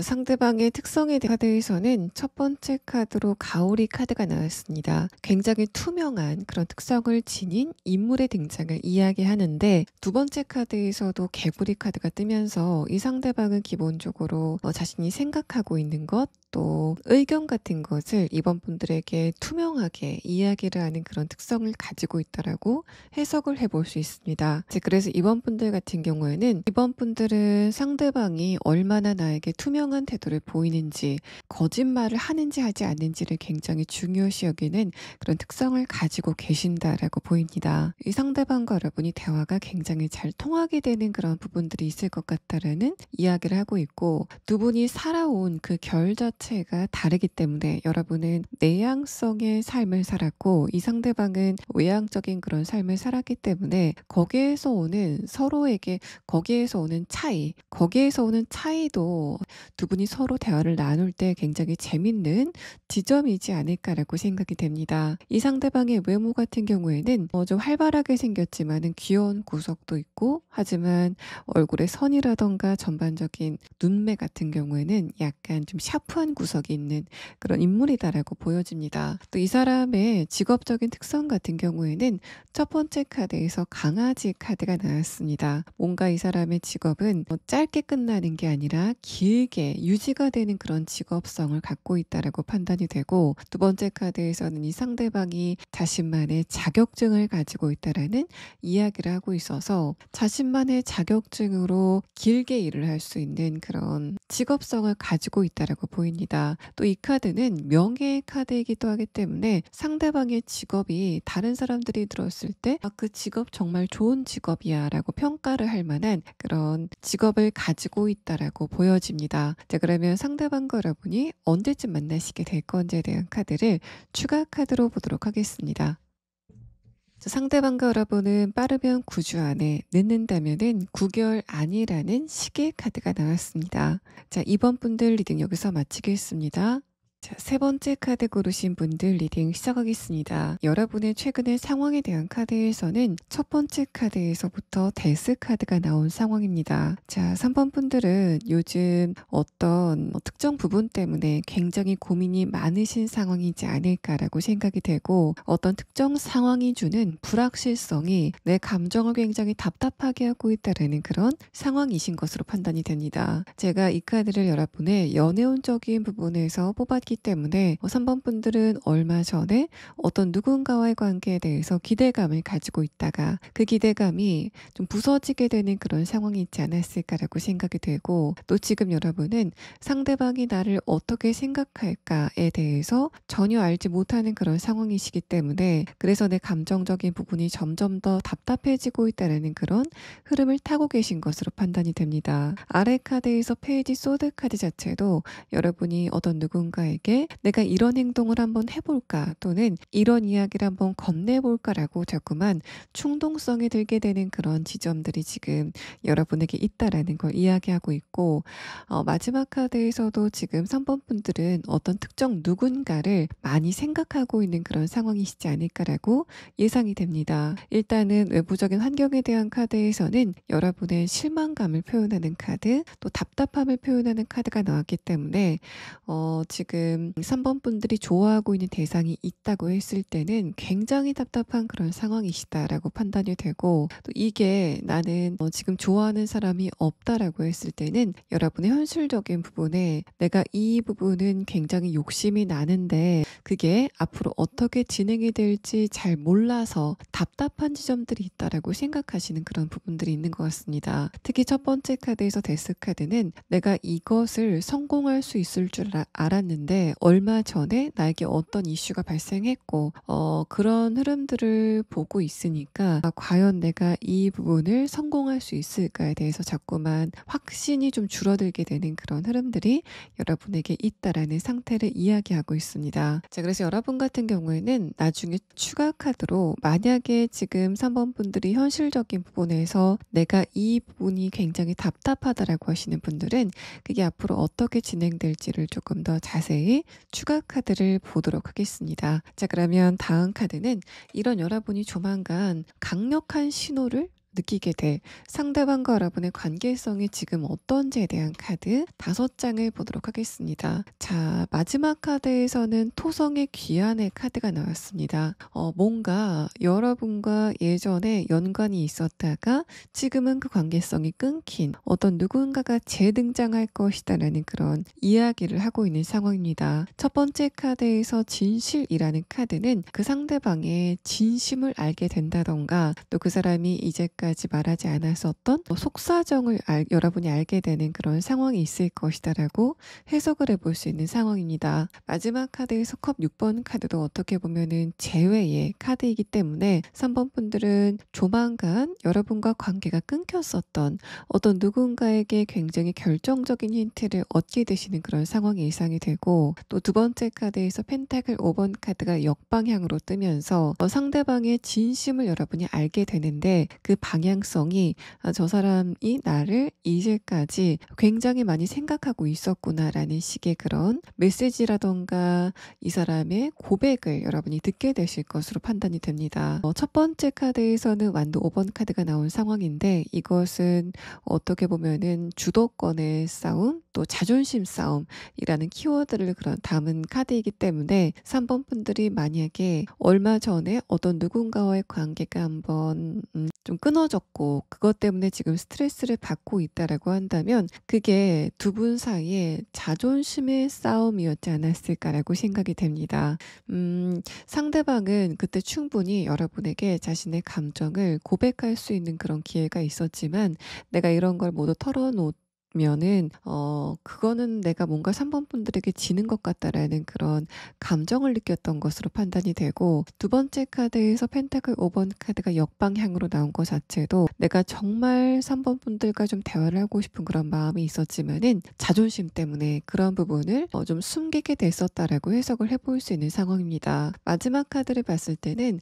상대방의 특성에 대한 카드에서는 첫 번째 카드로 가오리 카드가 나왔습니다. 굉장히 투명한 그런 특성을 지닌 인물의 등장을 이야기하는데, 두 번째 카드에서도 개구리 카드가 뜨면서 이 상대방은 기본적으로 자신이 생각하고 있는 것, 또 의견 같은 것을 이번 분들에게 투명하게 이야기를 하는 그런 특성을 가지고 있다라고 해석을 해볼 수 있습니다. 그래서 이번 분들 같은 경우에는 이번 분들은 상대방이 얼마나 나에게 투명한 태도를 보이는지, 거짓말을 하는지 하지 않는지를 굉장히 중요시 여기는 그런 특성을 가지고 계신다라고 보입니다. 이 상대방과 여러분이 대화가 굉장히 잘 통하게 되는 그런 부분들이 있을 것 같다라는 이야기를 하고 있고, 두 분이 살아온 그 결 자체가 다르기 때문에 여러분은 내향성의 삶을 살았고 이 상대방은 외향적인 그런 삶을 살았기 때문에 거기에서 오는 서로에게 거기에서 오는 차이도 두 분이 서로 대화를 나눌 때 굉장히 재밌는 지점이지 않을까라고 생각이 됩니다. 이 상대방의 외모 같은 경우에는 좀 활발하게 생겼지만은 귀여운 구석도 있고, 하지만 얼굴의 선이라던가 전반적인 눈매 같은 경우에는 약간 좀 샤프한 구석이 있는 그런 인물이다라고 보여집니다. 또 이 사람의 직업적인 특성 같은 경우에는 첫 번째 카드에서 강아지 카드가 나왔습니다. 뭔가 이 사람의 직업은 짧게 끝나는 게 아니라 길게 유지가 되는 그런 직업성을 갖고 있다라고 판단이 되고, 두 번째 카드에서는 이 상대방이 자신만의 자격증을 가지고 있다라는 이야기를 하고 있어서 자신만의 자격증으로 길게 일을 할 수 있는 그런 직업성을 가지고 있다라고 보입니다. 또 이 카드는 명예의 카드이기도 하기 때문에 상대방의 직업이 다른 사람들이 들었을 때 그 직업 정말 좋은 직업이야 라고 평가를 할 만한 그런 직업을 가지고 있다라고 보여집니다. 자, 그러면 상대방과 여러분이 언제쯤 만나시게 될 건지에 대한 카드를 추가 카드로 보도록 하겠습니다. 상대방과 여러분은 빠르면 9주 안에, 늦는다면은 9개월 안이라는 시계 카드가 나왔습니다. 자, 이번 분들 리딩 여기서 마치겠습니다. 자, 세 번째 카드 고르신 분들 리딩 시작하겠습니다. 여러분의 최근의 상황에 대한 카드에서는 첫 번째 카드에서부터 데스 카드가 나온 상황입니다. 자, 3번 분들은 요즘 어떤 특정 부분 때문에 굉장히 고민이 많으신 상황이지 않을까라고 생각이 되고, 어떤 특정 상황이 주는 불확실성이 내 감정을 굉장히 답답하게 하고 있다는 그런 상황이신 것으로 판단이 됩니다. 제가 이 카드를 여러분의 연애운적인 부분에서 뽑았기 때문에 3번 분들은 얼마 전에 어떤 누군가와의 관계에 대해서 기대감을 가지고 있다가 그 기대감이 좀 부서지게 되는 그런 상황이 있지 않았을까라고 생각이 되고, 또 지금 여러분은 상대방이 나를 어떻게 생각할까에 대해서 전혀 알지 못하는 그런 상황이시기 때문에, 그래서 내 감정적인 부분이 점점 더 답답해지고 있다는 그런 흐름을 타고 계신 것으로 판단이 됩니다. 아래 카드에서 페이지 소드 카드 자체도 여러분이 어떤 누군가에게 내가 이런 행동을 한번 해볼까, 또는 이런 이야기를 한번 건네볼까라고 자꾸만 충동성이 들게 되는 그런 지점들이 지금 여러분에게 있다라는 걸 이야기하고 있고, 마지막 카드에서도 지금 3번 분들은 어떤 특정 누군가를 많이 생각하고 있는 그런 상황이시지 않을까라고 예상이 됩니다. 일단은 외부적인 환경에 대한 카드에서는 여러분의 실망감을 표현하는 카드, 또 답답함을 표현하는 카드가 나왔기 때문에 지금 3번 분들이 좋아하고 있는 대상이 있다고 했을 때는 굉장히 답답한 그런 상황이시다라고 판단이 되고, 또 이게 나는 지금 좋아하는 사람이 없다라고 했을 때는 여러분의 현실적인 부분에 내가 이 부분은 굉장히 욕심이 나는데 그게 앞으로 어떻게 진행이 될지 잘 몰라서 답답한 지점들이 있다라고 생각하시는 그런 부분들이 있는 것 같습니다. 특히 첫 번째 카드에서 데스 카드는 내가 이것을 성공할 수 있을 줄 알았는데 얼마 전에 나에게 어떤 이슈가 발생했고 그런 흐름들을 보고 있으니까 과연 내가 이 부분을 성공할 수 있을까에 대해서 자꾸만 확신이 좀 줄어들게 되는 그런 흐름들이 여러분에게 있다라는 상태를 이야기하고 있습니다. 자, 그래서 여러분 같은 경우에는 나중에 추가 카드로 만약에 지금 3번 분들이 현실적인 부분에서 내가 이 부분이 굉장히 답답하다라고 하시는 분들은 그게 앞으로 어떻게 진행될지를 조금 더 자세히 추가 카드를 보도록 하겠습니다. 자, 그러면 다음 카드는 이런 여러분이 조만간 강력한 신호를 느끼게 될 상대방과 여러분의 관계성이 지금 어떤지에 대한 카드 5장을 보도록 하겠습니다. 자, 마지막 카드에서는 토성의 귀환의 카드가 나왔습니다. 뭔가 여러분과 예전에 연관이 있었다가 지금은 그 관계성이 끊긴 어떤 누군가가 재등장할 것이다라는 그런 이야기를 하고 있는 상황입니다. 첫 번째 카드에서 진실이라는 카드는 그 상대방의 진심을 알게 된다던가, 또 그 사람이 이제까지 말하지 않았었던 속사정을 여러분이 알게 되는 그런 상황이 있을 것이다라고 해석을 해볼 수 있는 상황입니다. 마지막 카드에서 컵 6번 카드도 어떻게 보면은 재회의 카드이기 때문에 3번 분들은 조만간 여러분과 관계가 끊겼었던 어떤 누군가에게 굉장히 결정적인 힌트를 얻게 되시는 그런 상황이 예상이 되고, 또 두 번째 카드에서 펜타클 5번 카드가 역방향으로 뜨면서 상대방의 진심을 여러분이 알게 되는데 그 방향성이 저 사람이 나를 이제까지 굉장히 많이 생각하고 있었구나라는 식의 그런 메시지라던가 이 사람의 고백을 여러분이 듣게 되실 것으로 판단이 됩니다. 첫 번째 카드에서는 완도 5번 카드가 나온 상황인데 이것은 어떻게 보면은 주도권의 싸움 또 자존심 싸움이라는 키워드를 그런 담은 카드이기 때문에 3번 분들이 만약에 얼마 전에 어떤 누군가와의 관계가 한번 좀 끊어졌고 그것 때문에 지금 스트레스를 받고 있다라고 한다면 그게 두 분 사이에 자존심의 싸움이었지 않았을까라고 생각이 됩니다. 상대방은 그때 충분히 여러분에게 자신의 감정을 고백할 수 있는 그런 기회가 있었지만 내가 이런 걸 모두 털어놓으면은 그거는 내가 뭔가 3번 분들에게 지는 것 같다라는 그런 감정을 느꼈던 것으로 판단이 되고 두 번째 카드에서 펜타클 5번 카드가 역방향으로 나온 것 자체도 내가 정말 3번 분들과 좀 대화를 하고 싶은 그런 마음이 있었지만은 자존심 때문에 그런 부분을 좀 숨기게 됐었다라고 해석을 해볼 수 있는 상황입니다. 마지막 카드를 봤을 때는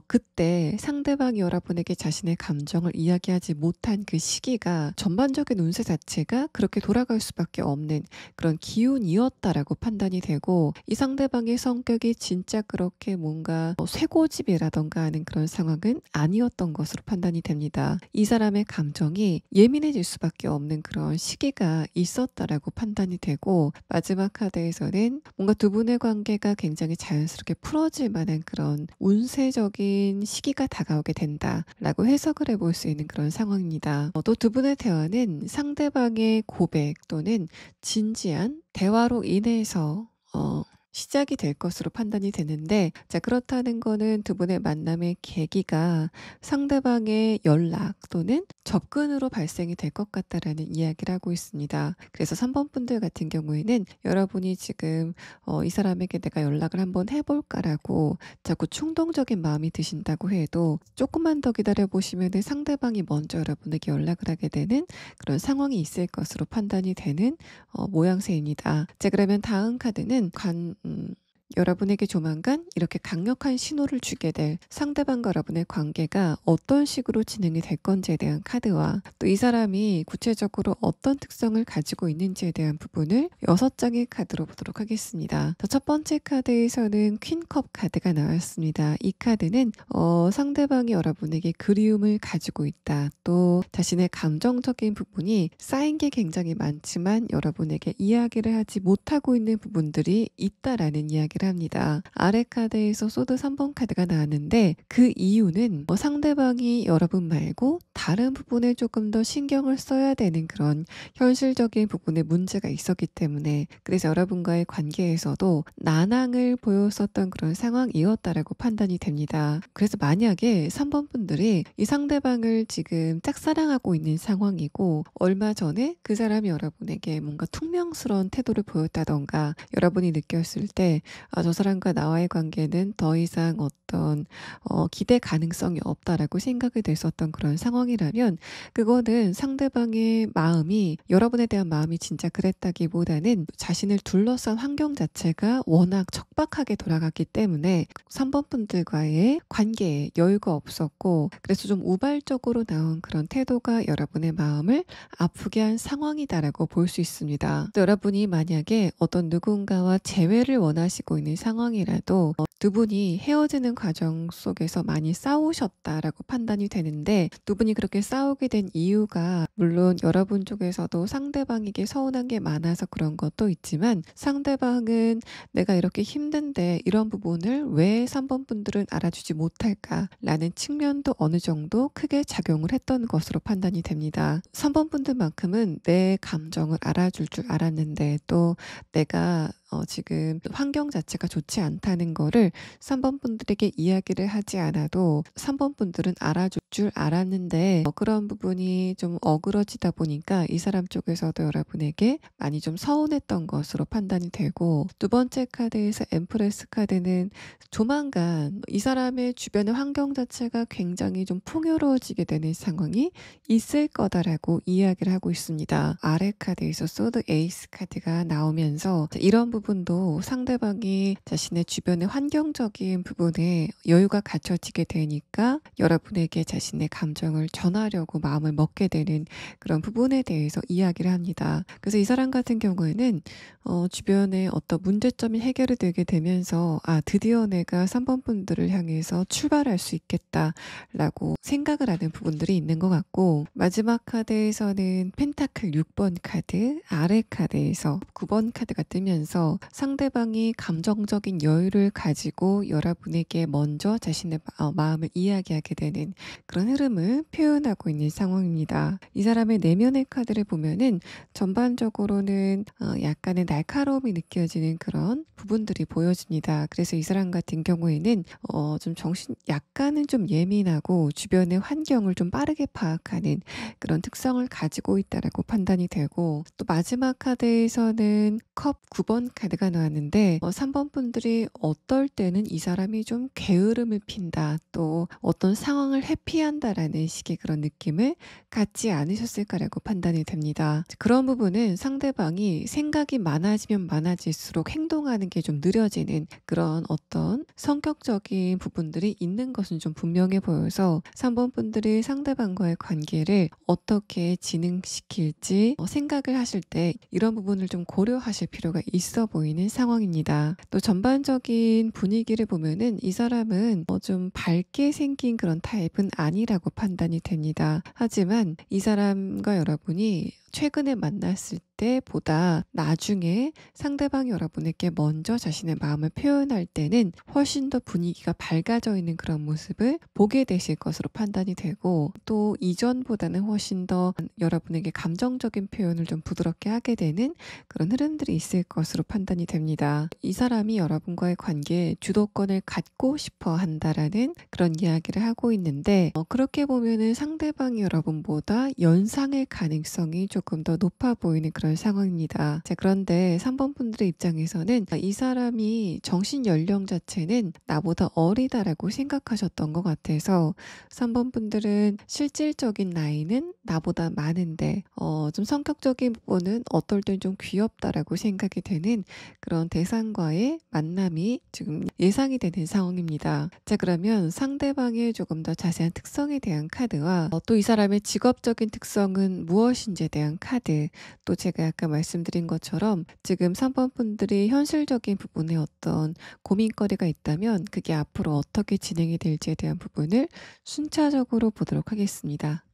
그때 상대방이 여러분에게 자신의 감정을 이야기하지 못한 그 시기가 전반적인 운세 자체가 그렇게 돌아갈 수밖에 없는 그런 기운이었다라고 판단이 되고 이 상대방의 성격이 진짜 그렇게 뭔가 쇠고집이라던가 하는 그런 상황은 아니었던 것으로 판단이 됩니다. 이 사람의 감정이 예민해질 수밖에 없는 그런 시기가 있었다라고 판단이 되고 마지막 카드에서는 뭔가 두 분의 관계가 굉장히 자연스럽게 풀어질 만한 그런 운세적인 시기가 다가오게 된다라고 해석을 해볼 수 있는 그런 상황입니다. 또 두 분의 대화는 상대방의 고백 또는 진지한 대화로 인해서 시작이 될 것으로 판단이 되는데 자 그렇다는 거는 두 분의 만남의 계기가 상대방의 연락 또는 접근으로 발생이 될 것 같다라는 이야기를 하고 있습니다. 그래서 3번 분들 같은 경우에는 여러분이 지금 이 사람에게 내가 연락을 한번 해볼까라고 자꾸 충동적인 마음이 드신다고 해도 조금만 더 기다려 보시면 상대방이 먼저 여러분에게 연락을 하게 되는 그런 상황이 있을 것으로 판단이 되는 모양새입니다. 자 그러면 다음 카드는 여러분에게 조만간 이렇게 강력한 신호를 주게 될 상대방과 여러분의 관계가 어떤 식으로 진행이 될 건지에 대한 카드와 또 이 사람이 구체적으로 어떤 특성을 가지고 있는지에 대한 부분을 6장의 카드로 보도록 하겠습니다. 첫 번째 카드에서는 퀸컵 카드가 나왔습니다. 이 카드는 상대방이 여러분에게 그리움을 가지고 있다. 또 자신의 감정적인 부분이 쌓인 게 굉장히 많지만 여러분에게 이야기를 하지 못하고 있는 부분들이 있다라는 이야기를 합니다. 아래 카드에서 소드 3번 카드가 나왔는데 그 이유는 상대방이 여러분 말고 다른 부분에 조금 더 신경을 써야 되는 그런 현실적인 부분에 문제가 있었기 때문에 그래서 여러분과의 관계에서도 난항을 보였었던 그런 상황이었다라고 판단이 됩니다. 그래서 만약에 3번 분들이 이 상대방을 지금 짝사랑하고 있는 상황이고 얼마 전에 그 사람이 여러분에게 뭔가 퉁명스러운 태도를 보였다던가 여러분이 느꼈을 때 저 사람과 나와의 관계는 더 이상 어떤 기대 가능성이 없다라고 생각이 됐었던 그런 상황이라면 그거는 상대방의 마음이 여러분에 대한 마음이 진짜 그랬다기보다는 자신을 둘러싼 환경 자체가 워낙 척박하게 돌아갔기 때문에 3번 분들과의 관계에 여유가 없었고 그래서 좀 우발적으로 나온 그런 태도가 여러분의 마음을 아프게 한 상황이다라고 볼 수 있습니다. 또 여러분이 만약에 어떤 누군가와 재회를 원하시고 있는 상황이라도 두 분이 헤어지는 과정 속에서 많이 싸우셨다라고 판단이 되는데 두 분이 그렇게 싸우게 된 이유가 물론 여러분 쪽에서도 상대방에게 서운한 게 많아서 그런 것도 있지만 상대방은 내가 이렇게 힘든데 이런 부분을 왜 3번 분들은 알아주지 못할까라는 측면도 어느 정도 크게 작용을 했던 것으로 판단이 됩니다. 3번 분들만큼은 내 감정을 알아줄 줄 알았는데 또 내가 지금 환경 자체가 좋지 않다는 거를 3번 분들에게 이야기를 하지 않아도 3번 분들은 알아줄 줄 알았는데 그런 부분이 좀 어그러지다 보니까 이 사람 쪽에서도 여러분에게 많이 좀 서운했던 것으로 판단이 되고 두 번째 카드에서 엠프레스 카드는 조만간 이 사람의 주변의 환경 자체가 굉장히 좀 풍요로워지게 되는 상황이 있을 거다라고 이야기를 하고 있습니다. 아래 카드에서 소드 에이스 카드가 나오면서 이런 부분 부분도 상대방이 자신의 주변의 환경적인 부분에 여유가 갖춰지게 되니까 여러분에게 자신의 감정을 전하려고 마음을 먹게 되는 그런 부분에 대해서 이야기를 합니다. 그래서 이 사람 같은 경우에는 주변에 어떤 문제점이 해결이 되게 되면서 '아 드디어 내가 3번 분들을 향해서 출발할 수 있겠다.'라고 생각을 하는 부분들이 있는 것 같고, 마지막 카드에서는 펜타클 6번 카드, 아래 카드에서 9번 카드가 뜨면서 상대방이 감정적인 여유를 가지고 여러분에게 먼저 자신의 마음을 이야기하게 되는 그런 흐름을 표현하고 있는 상황입니다. 이 사람의 내면의 카드를 보면은 전반적으로는 약간의 날카로움이 느껴지는 그런 부분들이 보여집니다. 그래서 이 사람 같은 경우에는 좀 약간은 좀 예민하고 주변의 환경을 좀 빠르게 파악하는 그런 특성을 가지고 있다라고 판단이 되고, 또 마지막 카드에서는 컵 9번 카드가 나왔는데 3번 분들이 어떨 때는 이 사람이 좀 게으름을 핀다, 또 어떤 상황을 회피한다라는 식의 그런 느낌을 갖지 않으셨을까라고 판단이 됩니다. 그런 부분은 상대방이 생각이 많아지면 많아질수록 행동하는 게 좀 느려지는 그런 어떤 성격적인 부분들이 있는 것은 좀 분명해 보여서 3번 분들이 상대방과의 관계를 어떻게 진행시킬지 생각을 하실 때 이런 부분을 좀 고려하실 필요가 있어 보이는 상황입니다. 또 전반적인 분위기를 보면은 이 사람은 좀 밝게 생긴 그런 타입은 아니라고 판단이 됩니다. 하지만 이 사람과 여러분이 최근에 만났을 때보다 나중에 상대방이 여러분에게 먼저 자신의 마음을 표현할 때는 훨씬 더 분위기가 밝아져 있는 그런 모습을 보게 되실 것으로 판단이 되고, 또 이전보다는 훨씬 더 여러분에게 감정적인 표현을 좀 부드럽게 하게 되는 그런 흐름들이 있을 것으로 판단이 됩니다. 이 사람이 여러분과의 관계에 주도권을 갖고 싶어 한다라는 그런 이야기를 하고 있는데, 그렇게 보면은 상대방이 여러분보다 연상의 가능성이 조금 더 높아 보이는 그런 상황입니다. 자, 그런데 3번 분들의 입장에서는 이 사람이 정신 연령 자체는 나보다 어리다라고 생각하셨던 것 같아서 3번 분들은 실질적인 나이는 나보다 많은데 좀 성격적인 부분은 어떨 땐 좀 귀엽다라고 생각이 되는 그런 대상과의 만남이 지금 예상이 되는 상황입니다. 자, 그러면 상대방의 조금 더 자세한 특성에 대한 카드와 또 이 사람의 직업적인 특성은 무엇인지에 대한 카드, 또 제가 아까 말씀드린 것처럼 지금 3번 분들이 현실적인 부분에 어떤 고민거리가 있다면 그게 앞으로 어떻게 진행이 될지에 대한 부분을 순차적으로 보도록 하겠습니다.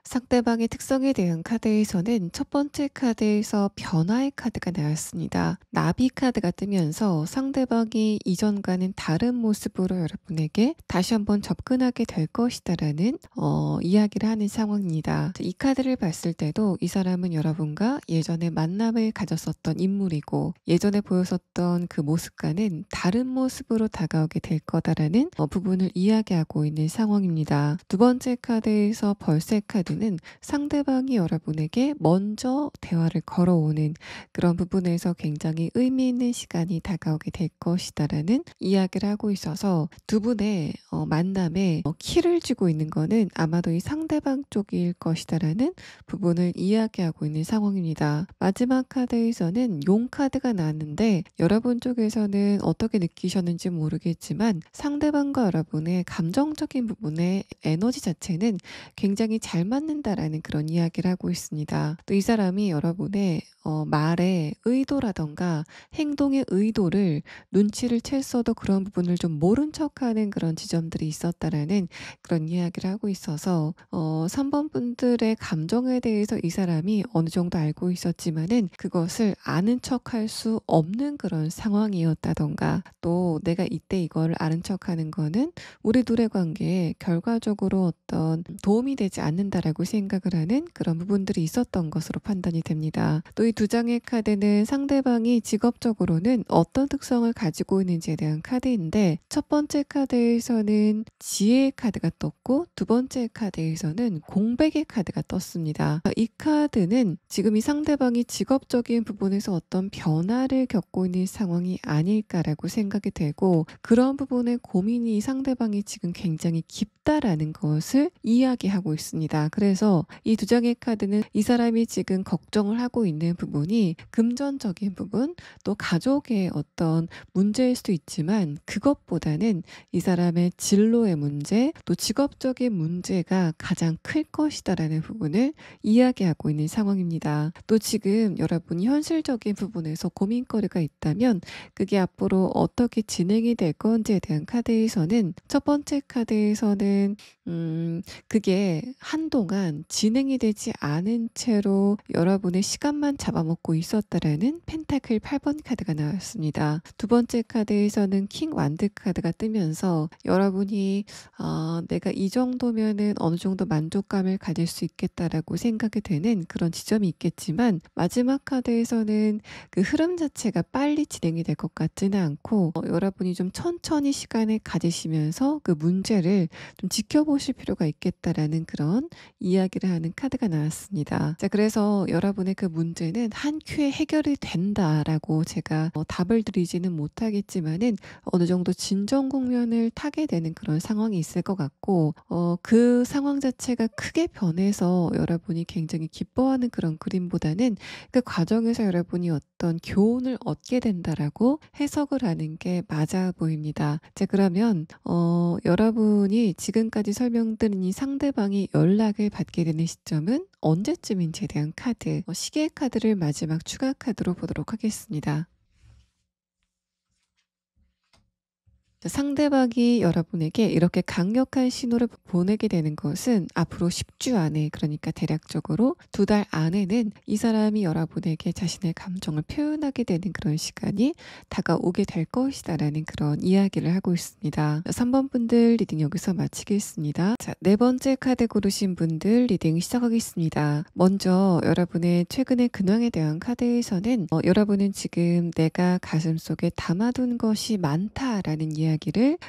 상대방의 특성에 대한 카드에서는 첫 번째 카드에서 변화의 카드가 나왔습니다. 나비 카드가 뜨면서 상대방이 이전과는 다른 모습으로 여러분에게 다시 한번 접근하게 될 것이다라는 이야기를 하는 상황입니다. 이 카드를 봤을 때도 이 사람은 여러분과 예전에 만남을 가졌었던 인물이고, 예전에 보였었던 그 모습과는 다른 모습으로 다가오게 될 거다라는 부분을 이야기하고 있는 상황입니다. 두 번째 카드에서 벌새 카드는 상대방이 여러분에게 먼저 대화를 걸어오는 그런 부분에서 굉장히 의미 있는 시간이 다가오게 될 것이다라는 이야기를 하고 있어서 두 분의 만남에 키를 쥐고 있는 거는 아마도 이 상대방 쪽일 것이다라는 부분을 이야기하고 있는 상황입니다. 마지막 카드에서는 용 카드가 나왔는데 여러분 쪽에서는 어떻게 느끼셨는지 모르겠지만 상대방과 여러분의 감정적인 부분의 에너지 자체는 굉장히 잘 맞는다라는 그런 이야기를 하고 있습니다. 또 이 사람이 여러분의 말의 의도라던가 행동의 의도를 눈치를 챘어도 그런 부분을 좀 모른 척하는 그런 지점들이 있었다라는 그런 이야기를 하고 있어서 3번 분들의 감정에 대해서 이 사람이 어느 정도 알고 있었지만은 그것을 아는 척할 수 없는 그런 상황이었다던가, 또 내가 이때 이걸 아는 척하는 거는 우리 둘의 관계에 결과적으로 어떤 도움이 되지 않는다라고 생각을 하는 그런 부분들이 있었던 것으로 판단이 됩니다. 또 이 두 장의 카드는 상대방이 직업적으로는 어떤 특성을 가지고 있는지에 대한 카드인데, 첫 번째 카드에서는 지혜의 카드가 떴고 두 번째 카드에서는 공백의 카드가 떴습니다. 이 카드는 지금 이 상대방이 직업적인 부분에서 어떤 변화를 겪고 있는 상황이 아닐까라고 생각이 되고, 그런 부분에 고민이 상대방이 지금 굉장히 깊다라는 것을 이야기하고 있습니다. 그래서 이 두 장의 카드는 이 사람이 지금 걱정을 하고 있는 부분이 금전적인 부분, 또 가족의 어떤 문제일 수도 있지만, 그것보다는 이 사람의 진로의 문제, 또 직업적인 문제가 가장 클 것이다라는 부분을 이야기하고 있는 상황입니다. 또 지금 여러분이 현실적인 부분에서 고민거리가 있다면 그게 앞으로 어떻게 진행이 될 건지에 대한 카드에서는, 첫 번째 카드에서는 그게 한동안 진행이 되지 않은 채로 여러분의 시간만 잡아먹고 있었다라는 펜타클 8번 카드가 나왔습니다. 두 번째 카드에서는 킹 완드 카드가 뜨면서 여러분이 내가 이 정도면은 어느 정도 만족감을 가질 수 있겠다라고 생각이 되는 그런 지점이 있겠지만, 마지막 카드에서는 그 흐름 자체가 빨리 진행이 될 것 같지는 않고, 여러분이 좀 천천히 시간을 가지시면서 그 문제를 좀 지켜보실 필요가 있겠다라는 그런 이야기를 하는 카드가 나왔습니다. 자, 그래서 여러분의 그 문제는 한 큐에 해결이 된다라고 제가 답을 드리지는 못하겠지만은 어느 정도 진정 국면을 타게 되는 그런 상황이 있을 것 같고, 그 상황 자체가 크게 변해서 여러분이 굉장히 기뻐하는 그런 그림보다는 그 과정에서 여러분이 어떤 교훈을 얻게 된다라고 해석을 하는 게 맞아 보입니다. 자, 그러면 여러분이 지금까지 설명드린 이 상대방이 연락을 받게 되는 시점은 언제쯤인지에 대한 카드, 시계 카드를 마지막 추가 카드로 보도록 하겠습니다. 상대방이 여러분에게 이렇게 강력한 신호를 보내게 되는 것은 앞으로 10주 안에, 그러니까 대략적으로 2달 안에는 이 사람이 여러분에게 자신의 감정을 표현하게 되는 그런 시간이 다가오게 될 것이다라는 그런 이야기를 하고 있습니다. 3번 분들 리딩 여기서 마치겠습니다. 자, 네 번째 카드 고르신 분들 리딩 시작하겠습니다. 먼저 여러분의 최근의 근황에 대한 카드에서는 여러분은 지금 내가 가슴속에 담아둔 것이 많다라는 이야기를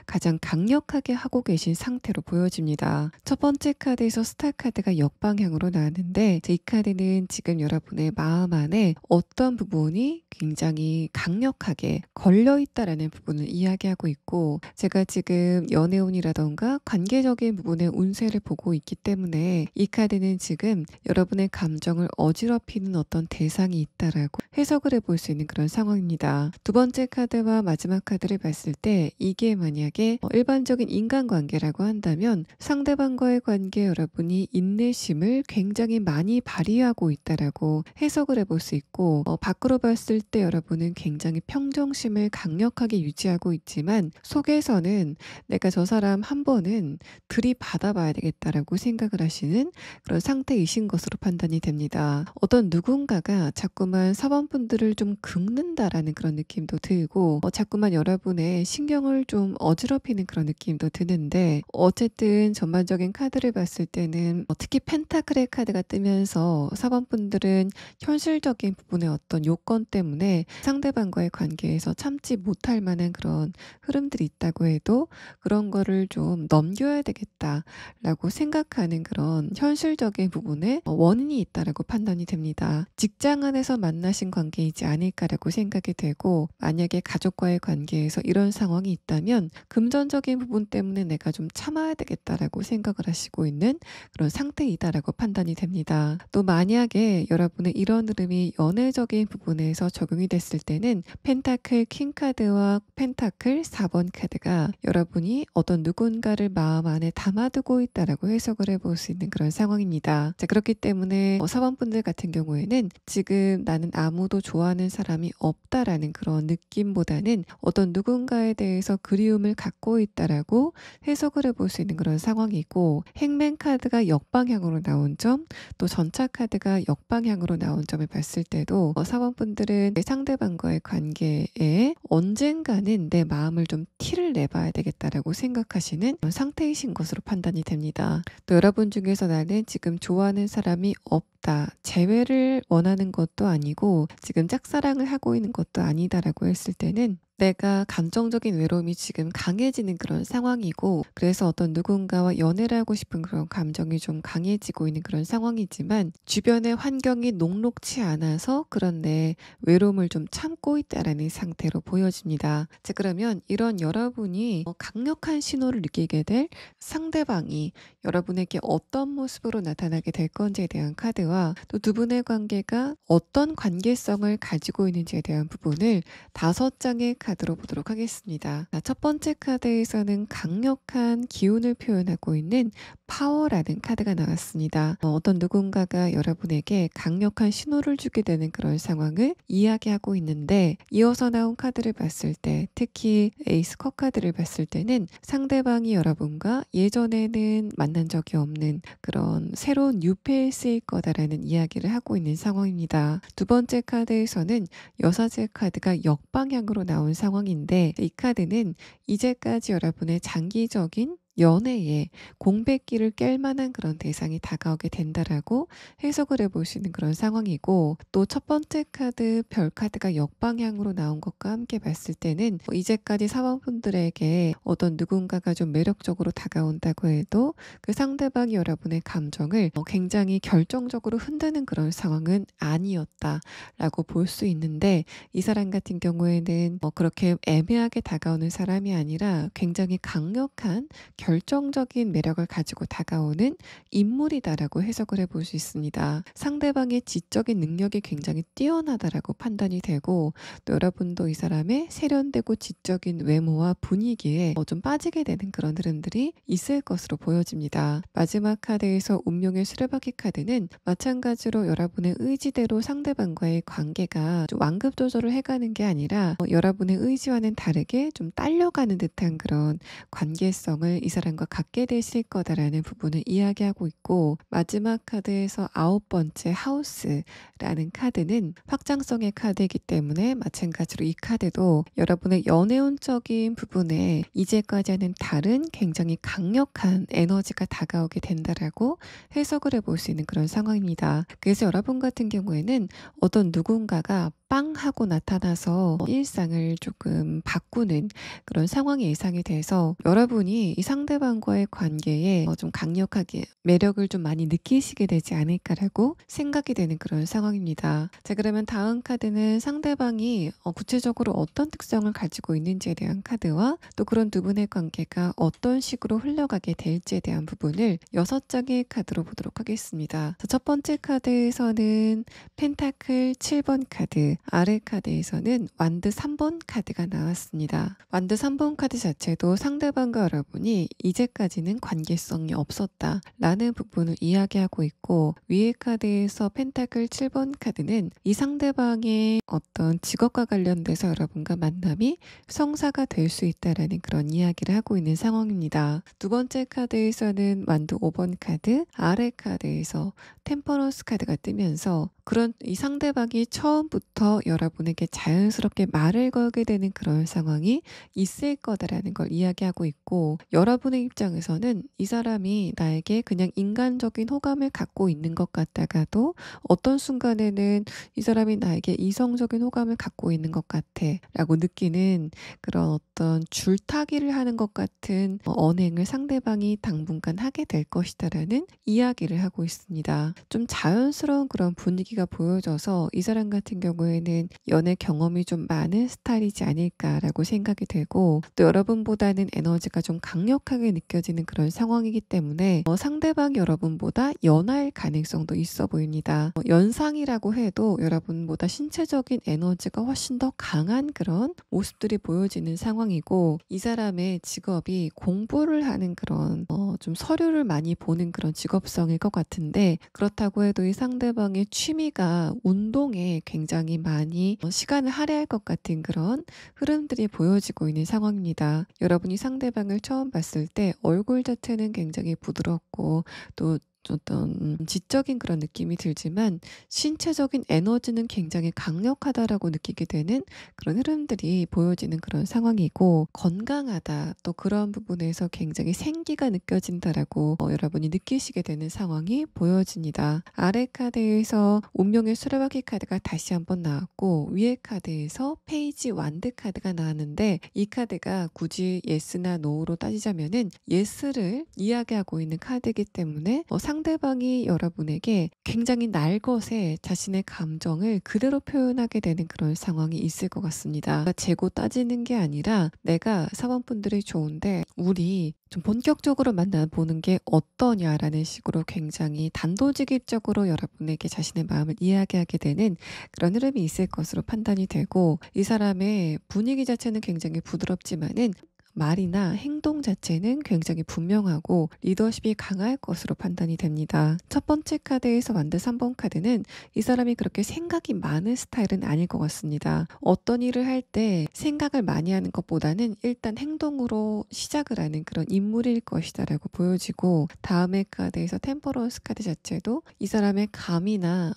가장 강력하게 하고 계신 상태로 보여집니다. 첫 번째 카드에서 스타 카드가 역방향으로 나왔는데, 이 카드는 지금 여러분의 마음 안에 어떤 부분이 굉장히 강력하게 걸려있다라는 부분을 이야기하고 있고, 제가 지금 연애운이라던가 관계적인 부분의 운세를 보고 있기 때문에 이 카드는 지금 여러분의 감정을 어지럽히는 어떤 대상이 있다라고 해석을 해볼 수 있는 그런 상황입니다. 두 번째 카드와 마지막 카드를 봤을 때 이게 만약에 일반적인 인간관계라고 한다면 상대방과의 관계 여러분이 인내심을 굉장히 많이 발휘하고 있다라고 해석을 해볼 수 있고, 밖으로 봤을 때 여러분은 굉장히 평정심을 강력하게 유지하고 있지만 속에서는 내가 저 사람 한 번은 들이받아봐야 되겠다라고 생각을 하시는 그런 상태이신 것으로 판단이 됩니다. 어떤 누군가가 자꾸만 사원분들을 좀 긁는다라는 그런 느낌도 들고, 자꾸만 여러분의 신경을 좀 어지럽히는 그런 느낌도 드는데, 어쨌든 전반적인 카드를 봤을 때는 특히 펜타클의 카드가 뜨면서 사원분들은 현실적인 부분의 어떤 요건 때문에 상대방과의 관계에서 참지 못할 만한 그런 흐름들이 있다고 해도 그런 거를 좀 넘겨야 되겠다라고 생각하는 그런 현실적인 부분에 원인이 있다라고 판단이 됩니다. 직장 안에서 만나신 관계이지 않을까라고 생각이 되고, 만약에 가족과의 관계에서 이런 상황이 있다면 금전적인 부분 때문에 내가 좀 참아야 되겠다라고 생각을 하시고 있는 그런 상태이다라고 판단이 됩니다. 또 만약에 여러분의 이런 흐름이 연애적인 부분에서 적용이 됐을 때는 펜타클 킹카드와 펜타클 4번 카드가 여러분이 어떤 누군가를 마음 안에 담아두고 있다라고 해석을 해볼 수 있는 그런 상황입니다. 자, 그렇기 때문에 4번 분들 같은 경우에는 지금 나는 아무도 좋아하는 사람이 없다라는 그런 느낌보다는 어떤 누군가에 대해서 대해서 그리움을 갖고 있다라고 해석을 해볼 수 있는 그런 상황이고, 행맨 카드가 역방향으로 나온 점, 또 전차 카드가 역방향으로 나온 점을 봤을 때도 사원분들은 상대방과의 관계에 언젠가는 내 마음을 좀 티를 내봐야 되겠다라고 생각하시는 상태이신 것으로 판단이 됩니다. 또 여러분 중에서 나는 지금 좋아하는 사람이 없다, 재회를 원하는 것도 아니고 지금 짝사랑을 하고 있는 것도 아니다라고 했을 때는 내가 감정적인 외로움이 지금 강해지는 그런 상황이고, 그래서 어떤 누군가와 연애를 하고 싶은 그런 감정이 좀 강해지고 있는 그런 상황이지만 주변의 환경이 녹록치 않아서 그런 내 외로움을 좀 참고 있다라는 상태로 보여집니다. 자, 그러면 이런 여러분이 강력한 신호를 느끼게 될 상대방이 여러분에게 어떤 모습으로 나타나게 될 건지에 대한 카드와 또 두 분의 관계가 어떤 관계성을 가지고 있는지에 대한 부분을 5장의 카드로 보도록 하겠습니다. 첫 번째 카드에서는 강력한 기운을 표현하고 있는 파워라는 카드가 나왔습니다. 어떤 누군가가 여러분에게 강력한 신호를 주게 되는 그런 상황을 이야기하고 있는데, 이어서 나온 카드를 봤을 때, 특히 에이스 컵 카드를 봤을 때는 상대방이 여러분과 예전에는 만난 적이 없는 그런 새로운 뉴페이스일 거다라는 이야기를 하고 있는 상황입니다. 두 번째 카드에서는 여사제 카드가 역방향으로 나온 상황인데, 이 카드는 이제까지 여러분의 장기적인 연애에 공백기를 깰 만한 그런 대상이 다가오게 된다라고 해석을 해볼 수 있는 그런 상황이고, 또 첫 번째 카드 별 카드가 역방향으로 나온 것과 함께 봤을 때는 이제까지 사원분들에게 어떤 누군가가 좀 매력적으로 다가온다고 해도 그 상대방이 여러분의 감정을 굉장히 결정적으로 흔드는 그런 상황은 아니었다라고 볼 수 있는데, 이 사람 같은 경우에는 그렇게 애매하게 다가오는 사람이 아니라 굉장히 강력한 결정적인 매력을 가지고 다가오는 인물이다라고 해석을 해볼 수 있습니다. 상대방의 지적인 능력이 굉장히 뛰어나다라고 판단이 되고, 또 여러분도 이 사람의 세련되고 지적인 외모와 분위기에 좀 빠지게 되는 그런 흐름들이 있을 것으로 보여집니다. 마지막 카드에서 운명의 수레바퀴 카드는 마찬가지로 여러분의 의지대로 상대방과의 관계가 좀 완급 조절을 해가는 게 아니라 여러분의 의지와는 다르게 좀 딸려가는 듯한 그런 관계성을 이 사람과 갖게 되실 거다라는 부분을 이야기하고 있고, 마지막 카드에서 9번째 하우스라는 카드는 확장성의 카드이기 때문에 마찬가지로 이 카드도 여러분의 연애운적인 부분에 이제까지와는 다른 굉장히 강력한 에너지가 다가오게 된다라고 해석을 해볼 수 있는 그런 상황입니다. 그래서 여러분 같은 경우에는 어떤 누군가가 빵 하고 나타나서 일상을 조금 바꾸는 그런 상황이 예상이 돼서 여러분이 이 상대방과의 관계에 좀 강력하게 매력을 좀 많이 느끼시게 되지 않을까라고 생각이 되는 그런 상황입니다. 자, 그러면 다음 카드는 상대방이 구체적으로 어떤 특성을 가지고 있는지에 대한 카드와 또 그런 두 분의 관계가 어떤 식으로 흘러가게 될지에 대한 부분을 6장의 카드로 보도록 하겠습니다. 자, 첫 번째 카드에서는 펜타클 7번 카드, 아래 카드에서는 완드 3번 카드가 나왔습니다. 완드 3번 카드 자체도 상대방과 여러분이 이제까지는 관계성이 없었다라는 부분을 이야기하고 있고, 위에 카드에서 펜타클 7번 카드는 이 상대방의 어떤 직업과 관련돼서 여러분과 만남이 성사가 될 수 있다라는 그런 이야기를 하고 있는 상황입니다. 두 번째 카드에서는 완드 5번 카드, 아래 카드에서 템퍼런스 카드가 뜨면서 그런 이 상대방이 처음부터 여러분에게 자연스럽게 말을 걸게 되는 그런 상황이 있을 거다라는 걸 이야기하고 있고, 여러분의 입장에서는 이 사람이 나에게 그냥 인간적인 호감을 갖고 있는 것 같다가도 어떤 순간에는 이 사람이 나에게 이성적인 호감을 갖고 있는 것 같아 라고 느끼는 그런 어떤 줄타기를 하는 것 같은 언행을 상대방이 당분간 하게 될 것이다라는 이야기를 하고 있습니다. 좀 자연스러운 그런 분위기가 보여져서 이 사람 같은 경우에는 연애 경험이 좀 많은 스타일이지 않을까라고 생각이 되고, 또 여러분보다는 에너지가 좀 강력하게 느껴지는 그런 상황이기 때문에 상대방이 여러분보다 연하일 가능성도 있어 보입니다. 연상이라고 해도 여러분보다 신체적인 에너지가 훨씬 더 강한 그런 모습들이 보여지는 상황이고, 이 사람의 직업이 공부를 하는 그런 좀 서류를 많이 보는 그런 직업성일 것 같은데, 그렇다고 해도 이 상대방의 취미 취미가 운동에 굉장히 많이 시간을 할애할 것 같은 그런 흐름들이 보여지고 있는 상황입니다. 여러분이 상대방을 처음 봤을 때 얼굴 자체는 굉장히 부드럽고 또 어떤 지적인 그런 느낌이 들지만 신체적인 에너지는 굉장히 강력하다라고 느끼게 되는 그런 흐름들이 보여지는 그런 상황이고, 건강하다, 또 그런 부분에서 굉장히 생기가 느껴진다라고 여러분이 느끼시게 되는 상황이 보여집니다. 아래 카드에서 운명의 수레바퀴 카드가 다시 한번 나왔고, 위에 카드에서 페이지 완드 카드가 나왔는데, 이 카드가 굳이 예스나 노로 따지자면은 예스를 이야기하고 있는 카드이기 때문에 상대방이 여러분에게 굉장히 날것에 자신의 감정을 그대로 표현하게 되는 그런 상황이 있을 것 같습니다. 재고 따지는 게 아니라 내가 사원분들이 좋은데 우리 좀 본격적으로 만나보는 게 어떠냐라는 식으로 굉장히 단도직입적으로 여러분에게 자신의 마음을 이야기하게 되는 그런 흐름이 있을 것으로 판단이 되고, 이 사람의 분위기 자체는 굉장히 부드럽지만은 말이나 행동 자체는 굉장히 분명하고 리더십이 강할 것으로 판단이 됩니다. 첫 번째 카드에서 만든 3번 카드는 이 사람이 그렇게 생각이 많은 스타일은 아닐 것 같습니다. 어떤 일을 할 때 생각을 많이 하는 것보다는 일단 행동으로 시작을 하는 그런 인물일 것이다라고 보여지고, 다음의 카드에서 템퍼런스 카드 자체도 이 사람의 감이나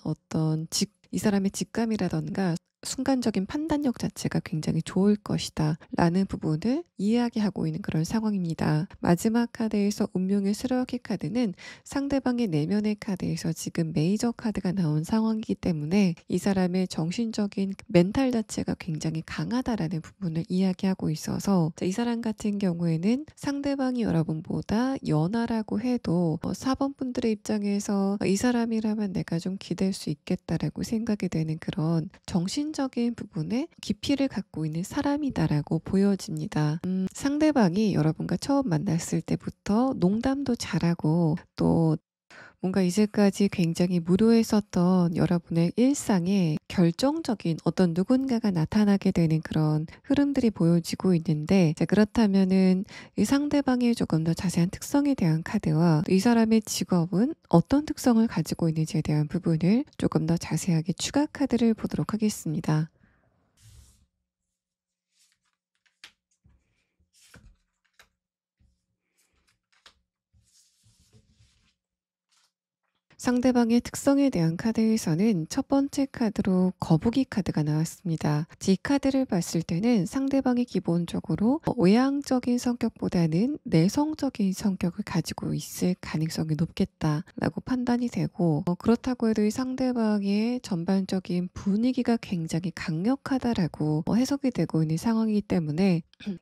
이 사람의 직감이라던가 순간적인 판단력 자체가 굉장히 좋을 것이다 라는 부분을 이야기하고 있는 그런 상황입니다. 마지막 카드에서 운명의 수레바퀴 카드는 상대방의 내면의 카드에서 지금 메이저 카드가 나온 상황이기 때문에 이 사람의 정신적인 멘탈 자체가 굉장히 강하다라는 부분을 이야기하고 있어서, 이 사람 같은 경우에는 상대방이 여러분보다 연하라고 해도 4번 분들의 입장에서 이 사람이라면 내가 좀 기댈 수 있겠다라고 생각이 되는 그런 정신적인 부분에 깊이를 갖고 있는 사람이다라고 보여집니다. 상대방이 여러분과 처음 만났을 때부터 농담도 잘하고 또 뭔가 이제까지 굉장히 무료했었던 여러분의 일상에 결정적인 어떤 누군가가 나타나게 되는 그런 흐름들이 보여지고 있는데, 그렇다면은 이 상대방의 조금 더 자세한 특성에 대한 카드와 이 사람의 직업은 어떤 특성을 가지고 있는지에 대한 부분을 조금 더 자세하게 추가 카드를 보도록 하겠습니다. 상대방의 특성에 대한 카드에서는 첫 번째 카드로 거북이 카드가 나왔습니다. 이 카드를 봤을 때는 상대방이 기본적으로 외향적인 성격보다는 내성적인 성격을 가지고 있을 가능성이 높겠다라고 판단이 되고, 그렇다고 해도 이 상대방의 전반적인 분위기가 굉장히 강력하다라고 해석이 되고 있는 상황이기 때문에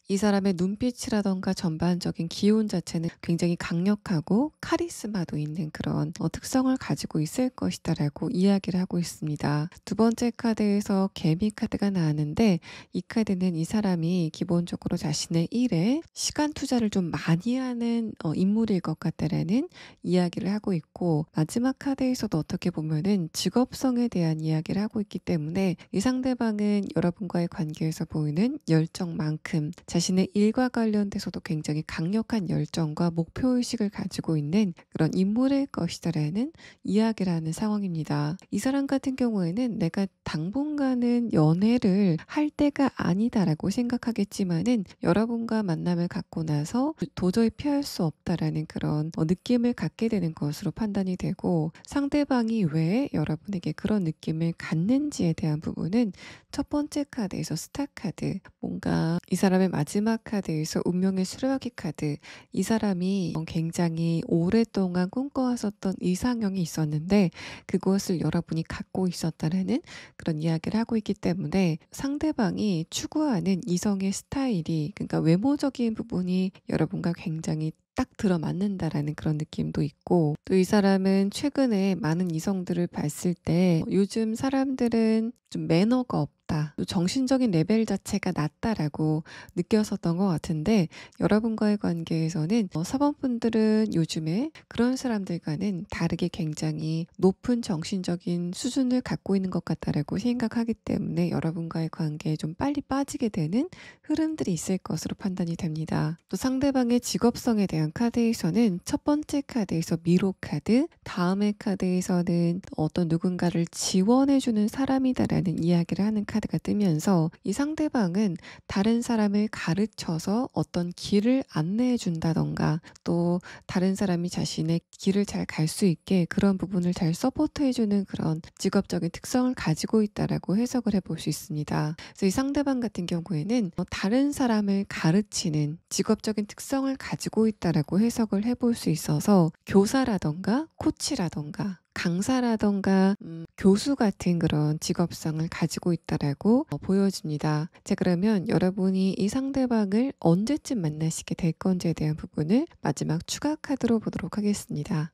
이 사람의 눈빛이라던가 전반적인 기운 자체는 굉장히 강력하고 카리스마도 있는 그런 특성을 가지고 있을 것이다라고 이야기를 하고 있습니다. 두 번째 카드에서 개미 카드가 나왔는데, 이 카드는 이 사람이 기본적으로 자신의 일에 시간 투자를 좀 많이 하는 인물일 것 같다라는 이야기를 하고 있고, 마지막 카드에서도 어떻게 보면은 직업성에 대한 이야기를 하고 있기 때문에 이 상대방은 여러분과의 관계에서 보이는 열정만큼 자신의 일과 관련돼서도 굉장히 강력한 열정과 목표의식을 가지고 있는 그런 인물일 것이다라는 이야기를 하는 상황입니다. 이 사람 같은 경우에는 내가 당분간은 연애를 할 때가 아니다라고 생각하겠지만은 여러분과 만남을 갖고 나서 도저히 피할 수 없다라는 그런 느낌을 갖게 되는 것으로 판단이 되고, 상대방이 왜 여러분에게 그런 느낌을 갖는지에 대한 부분은 첫 번째 카드에서 스타 카드, 뭔가 이 사람의 마지막 카드에서 운명의 수레바퀴 카드, 이 사람이 굉장히 오랫동안 꿈꿔왔었던 이상형이 있었는데 그것을 여러분이 갖고 있었다라는 그런 이야기를 하고 있기 때문에, 상대방이 추구하는 이성의 스타일이, 그러니까 외모적인 부분이 여러분과 굉장히 딱 들어맞는다라는 그런 느낌도 있고, 또 이 사람은 최근에 많은 이성들을 봤을 때 요즘 사람들은 좀 매너가 없다. 또 정신적인 레벨 자체가 낮다라고 느꼈었던 것 같은데 여러분과의 관계에서는 4번 분들은 요즘에 그런 사람들과는 다르게 굉장히 높은 정신적인 수준을 갖고 있는 것 같다라고 생각하기 때문에 여러분과의 관계에 좀 빨리 빠지게 되는 흐름들이 있을 것으로 판단이 됩니다. 또 상대방의 직업성에 대한 카드에서는 첫 번째 카드에서 미로 카드, 다음의 카드에서는 어떤 누군가를 지원해주는 사람이다라는 이야기를 하는 카드가 뜨면서 이 상대방은 다른 사람을 가르쳐서 어떤 길을 안내해 준다던가 또 다른 사람이 자신의 길을 잘 갈 수 있게 그런 부분을 잘 서포트해 주는 그런 직업적인 특성을 가지고 있다라고 해석을 해볼 수 있습니다. 그래서 이 상대방 같은 경우에는 다른 사람을 가르치는 직업적인 특성을 가지고 있다라고 해석을 해볼 수 있어서 교사라던가 코치라던가 강사라던가 교수 같은 그런 직업성을 가지고 있다라고 보여집니다. 자, 그러면 여러분이 이 상대방을 언제쯤 만나시게 될 건지에 대한 부분을 마지막 추가 카드로 보도록 하겠습니다.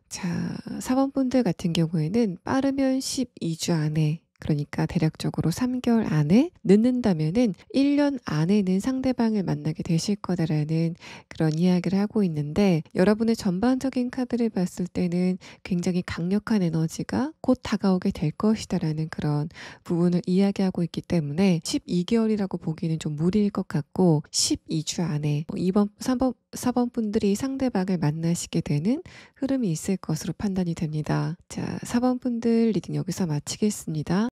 자, 4번 분들 같은 경우에는 빠르면 12주 안에 그러니까 대략적으로 3개월 안에 늦는다면은 1년 안에는 상대방을 만나게 되실 거다라는 그런 이야기를 하고 있는데 여러분의 전반적인 카드를 봤을 때는 굉장히 강력한 에너지가 곧 다가오게 될 것이다라는 그런 부분을 이야기하고 있기 때문에 12개월이라고 보기는 좀 무리일 것 같고 12주 안에 2번, 3번, 4번 분들이 상대방을 만나시게 되는 흐름이 있을 것으로 판단이 됩니다. 자, 4번 분들 리딩 여기서 마치겠습니다.